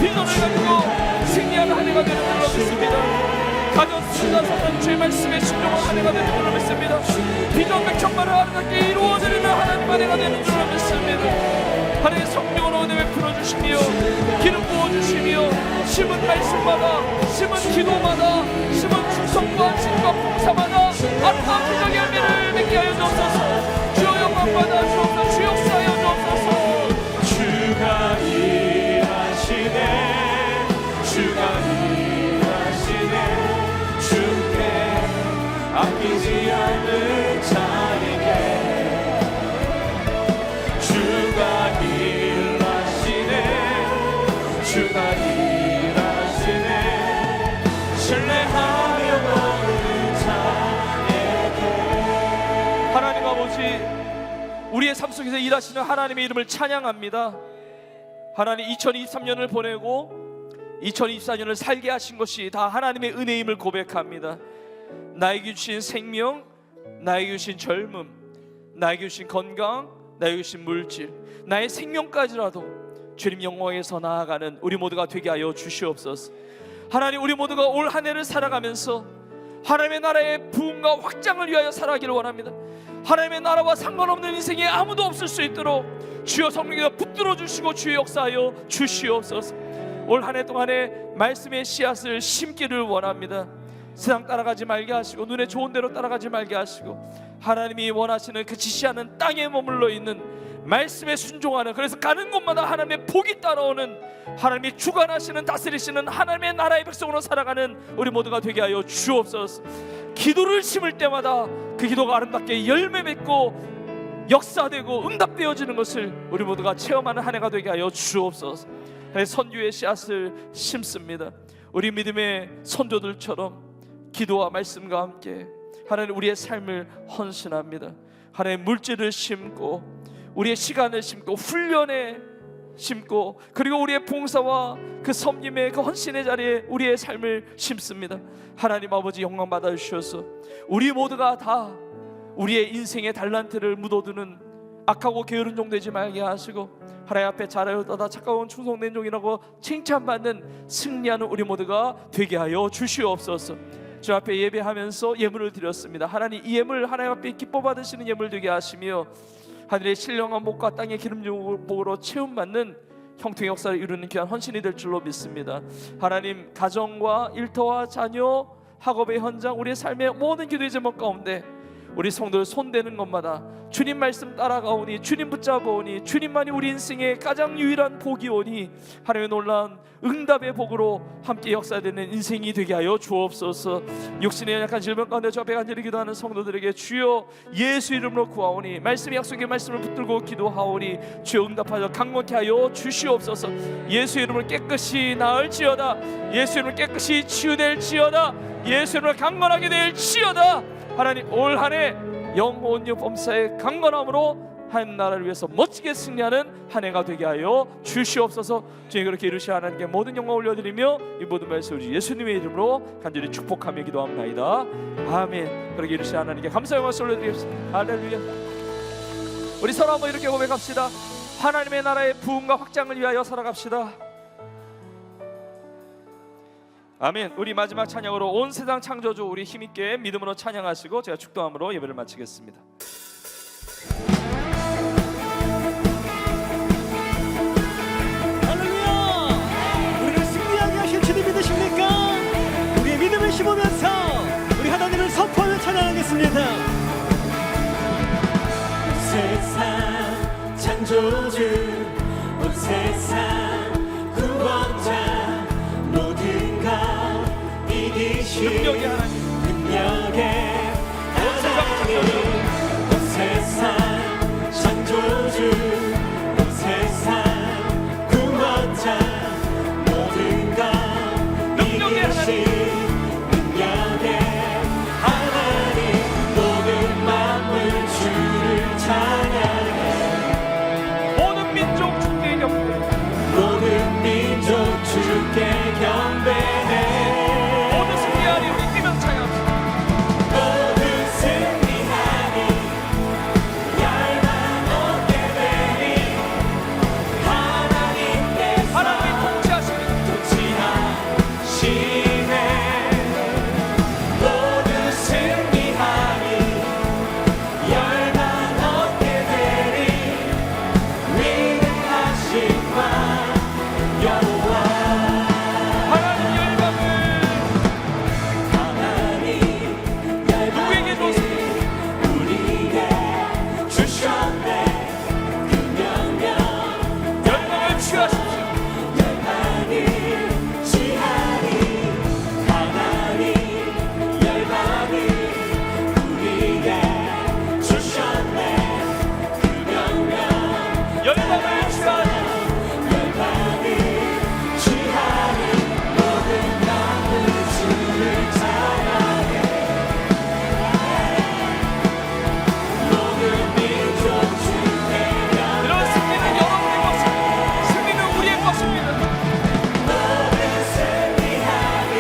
비전을 가지고 승리하는 한 해가 되는 줄로 믿습니다. 가정 수다 사는 주의 말씀에 순종한 한 해가 되는 줄로 믿습니다. 비전 100천만을 아름답게 이루어지는 하나님 한 해가 되는 줄로 믿습니다. 하나님 성령으로 은혜 베풀어 주시며 기름 부어 주시며 심은 말씀마다 심은 기도마다 심은 충성과 안식과 봉사마다 아름다운 기적의 열매를 맺게 하여 주옵소서. 주여 영광 받아 주옵소서. 주 역사하여 주옵소서. 주가 일하시네 주가 일하시네 주께 아끼지 않을 자에게 주가 일하시네 주가 일하시네 신뢰하며 보는 자에게. 하나님 아버지, 우리의 삶 속에서 일하시는 하나님의 이름을 찬양합니다. 하나님 2023년을 보내고 2024년을 살게 하신 것이 다 하나님의 은혜임을 고백합니다. 나에게 주신 생명, 나에게 주신 젊음, 나에게 주신 건강, 나에게 주신 물질, 나의 생명까지라도 주님 영광에서 나아가는 우리 모두가 되게 하여 주시옵소서. 하나님, 우리 모두가 올 한 해를 살아가면서 하나님의 나라의 부흥과 확장을 위하여 살아가기를 원합니다. 하나님의 나라와 상관없는 인생에 아무도 없을 수 있도록 주여 성령께서 붙들어 주시고 주의 역사하여 주시옵소서. 올 한 해 동안에 말씀의 씨앗을 심기를 원합니다. 세상 따라가지 말게 하시고 눈에 좋은 대로 따라가지 말게 하시고 하나님이 원하시는 그 지시하는 땅에 머물러 있는 말씀에 순종하는, 그래서 가는 곳마다 하나님의 복이 따라오는, 하나님이 주관하시는 다스리시는 하나님의 나라의 백성으로 살아가는 우리 모두가 되게 하여 주옵소서. 기도를 심을 때마다 그 기도가 아름답게 열매 맺고 역사되고 응답되어지는 것을 우리 모두가 체험하는 한 해가 되게 하여 주옵소서. 선교의 씨앗을 심습니다. 우리 믿음의 선조들처럼 기도와 말씀과 함께 하나님 우리의 삶을 헌신합니다. 하나님 물질을 심고 우리의 시간을 심고 훈련에 심고 그리고 우리의 봉사와 그 섬김의 그 헌신의 자리에 우리의 삶을 심습니다. 하나님 아버지 영광 받아 주셔서 우리 모두가 다 우리의 인생의 달란트를 묻어두는 악하고 게으른 종 되지 말게 하시고 하나님 앞에 잘하였다 착하고 충성된 종이라고 칭찬받는 승리하는 우리 모두가 되게 하여 주시옵소서. 주 앞에 예배하면서 예물을 드렸습니다. 하나님 이 예물 하나님 앞에 기뻐 받으시는 예물 되게 하시며 하늘의 신령한 목과 땅의 기름복으로 채움받는 형통의 역사를 이루는 귀한 헌신이 될 줄로 믿습니다. 하나님 가정과 일터와 자녀 학업의 현장 우리의 삶의 모든 기도의 제목 가운데 우리 성도들 손대는 것마다 주님 말씀 따라가오니 주님 붙잡아오니 주님만이 우리 인생의 가장 유일한 복이 오니 하나님의 놀라운 응답의 복으로 함께 역사되는 인생이 되게 하여 주옵소서. 육신의 약한 질병 가운데 주 앞에 간절히 기도하는 성도들에게 주여 예수 이름으로 구하오니 말씀의 약속의 말씀을 붙들고 기도하오니 주여 응답하여 강건케 하여 주시옵소서. 예수 이름을 깨끗이 나을지어다. 예수 이름을 깨끗이 치유될지어다. 예수 이름을 강건하게 될지어다. 하나님 올 한 해 영혼유 범사의 강건함으로 하나님 나라를 위해서 멋지게 승리하는 한 해가 되게 하여 주시옵소서. 주님 그렇게 이루시어 하나님께 모든 영광 올려드리며 이 모든 말씀 우리 예수님의 이름으로 간절히 축복하며 기도합나이다. 아멘. 그렇게 이루시어 하나님께 감사 영광 올려드리겠습니다. 할렐루야. 우리 서로 한번 이렇게 고백합시다. 하나님의 나라의 부흥과 확장을 위하여 살아갑시다. 아멘. 우리 마지막 찬양으로 온 세상 창조주 우리 힘있게 믿음으로 찬양하시고 제가 축도함으로 예배를 마치겠습니다. 할렐루야! 우리를 승리하게 하실 주님 믿으십니까? 우리의 믿음을 심으면서 우리 하나님을 선포하며 찬양하겠습니다. 세상 창조주 온 세상 구원자 모든 것 이기신 능력의 하나님 능력의 하나님 온 세상 창조주 온 세상 구원자 모든 주께 경배해 모든 승리하리 우리 뛰면서 찬양합시다. 모두 승리하니 열방 얻게 되니 하나님께서 하나님이 통치하시는 통치하시네 모두 승리하니 열방 얻게 되니 위대하신 왕 여호와 하나님 열방을 하나님 누구에게 줬습니까? 우리에게 주셨네 그 명령 열방을 취하십시오. 열방을 취하니 하나님 열방을 우리에게 주셨네 그 명령 열방을 취하십시오. 열방을 취하니 모든 나무 주를 찬양해 모든 민족 주께 이런 승리는 여러분의 것입니다. 승리는 우리의 것입니다. 모든 승리하니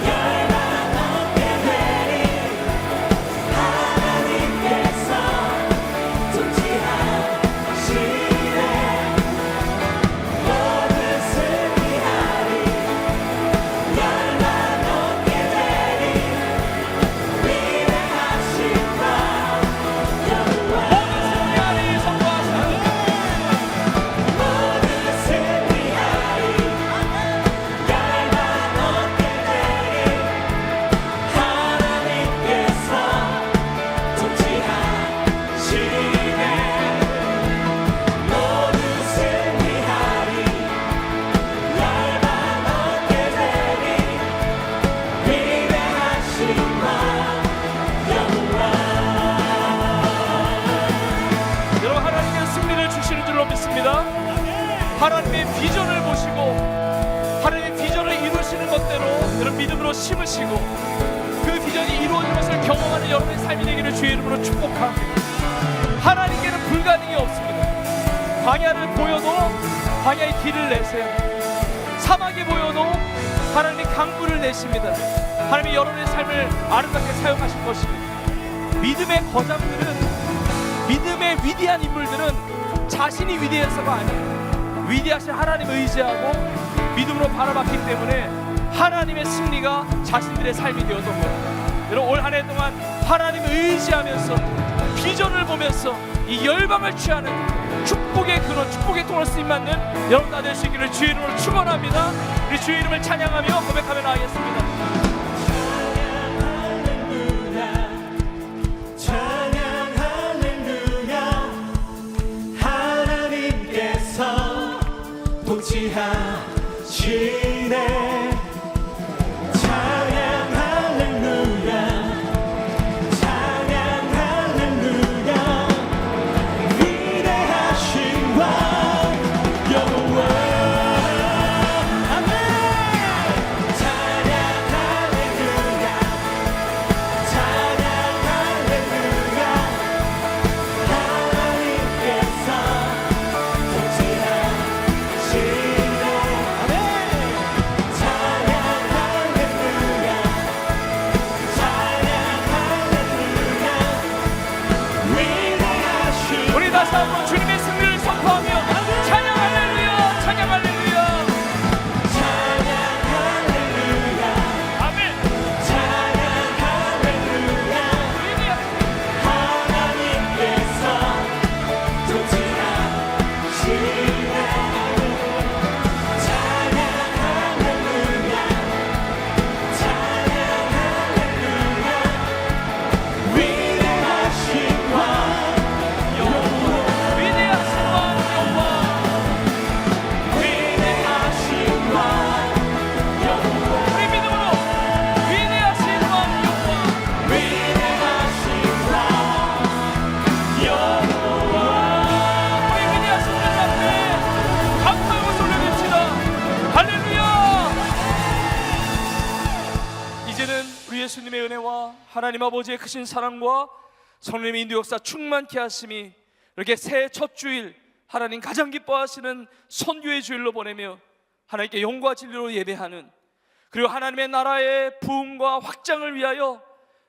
열방 얻게 되니 하나님께서 통치하시네 모든 승리하니 열방 얻게 되니 위대하신 왕 여호와 모든 승리하리 선포하시는 모든 승리하니 열방 얻게 되니 하나님께서 통치하시네 모든 승리하니 열방 얻게 되니 위대하신 왕 여호와 여러분, 하나님의 승리를 주시는 줄로 믿습니다. 하나님의 비전을 보시고 하나님의 비전을 이루시는 것대로 여러분 믿음으로 심으시고 그 비전이 이루어진 것을 경험하는 여러분의 삶이 되기를 주의 이름으로 축복합니다. 하나님께는 불가능이 없습니다. 광야를 보여도 광야의 길을 내세요. 사막이 보여도 하나님이 강물을 내십니다. 하나님이 여러분의 삶을 아름답게 사용하실 것입니다. 믿음의 거장들은, 믿음의 위대한 인물들은 자신이 위대해서가 아니에요. 위대하신 하나님을 의지하고 믿음으로 바라봤기 때문에 하나님의 승리가 자신들의 삶이 되었던 겁니다. 여러분, 올 한 해 동안 하나님을 의지하면서 비전을 보면서 이 열방을 취하는 축복의 근원, 축복의 통로 쓰임 받는 여러분 다 될 수 있기를 주의 이름으로 축원합니다. 우리 주의 이름을 찬양하며 고백하며 나가겠습니다. 찬양 할렐루야 하나님께서 통치하시네 찬양 할렐루야 찬양 할렐루야 위대하신 왕 여호와 아멘 찬양 할렐루야 찬양 할렐루야 하나님께서 통치하시네 아멘 찬양 할렐루야 찬양 할렐루야 위대하신 우리 다시 한번 주님의 승리를 선포하며 찬양 할렐루야, 찬양 할렐루야, 찬양 할렐루야 아멘. 찬양 할렐루야 하나님께서 통치하시네 찬양 할렐루야 찬양 할렐루야 위대하신 왕 위대하신 왕 여호와, 위대하신 왕 여호와 우리 믿음으로 위대하신 왕 여호와, 위대하신 왕 여호와 우리 위대하신 분 앞에 감사의 모습 올려드립시다. 할렐루야. 이제는 우리 예수님의 은혜와 하나님 아버지의 크신 사랑과 성령님의 인도 역사 충만케 하심이 이렇게 새해 첫 주일 하나님 가장 기뻐하시는 선교의 주일로 보내며 하나님께 영과 진리로 예배하는, 그리고 하나님의 나라의 부흥과 확장을 위하여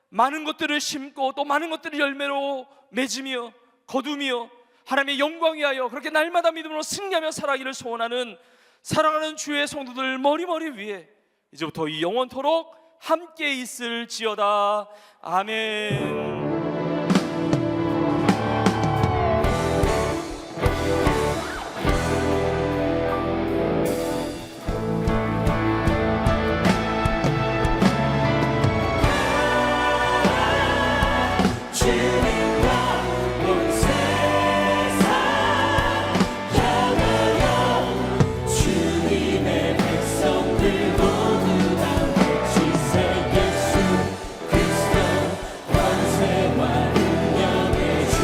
많은 것들을 심고 또 많은 것들을 열매로 맺으며 거두며 하나님의 영광 위하여 그렇게 날마다 믿음으로 승리하며 살아가기를 소원하는 사랑하는 주의 성도들 머리머리 위에 이제부터 이 영원토록 함께 있을지어다. 아멘. 주님과 온 세상 향하여 주님의 백성들 모두 다 외치세 예수 그리스도 권세와 능력의 주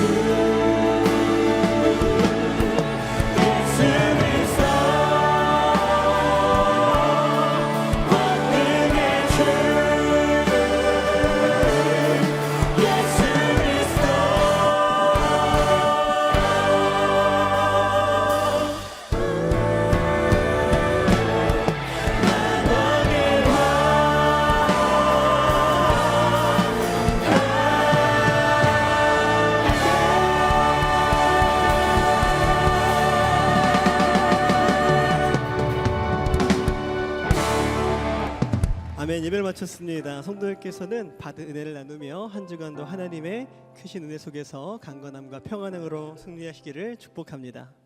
예수 그리스도 권능의 주 예수 아멘. 예배를 마쳤습니다. 성도들께서는 받은 은혜를 나누며 한 주간도 하나님의 크신 은혜 속에서 강건함과 평안으로 승리하시기를 축복합니다.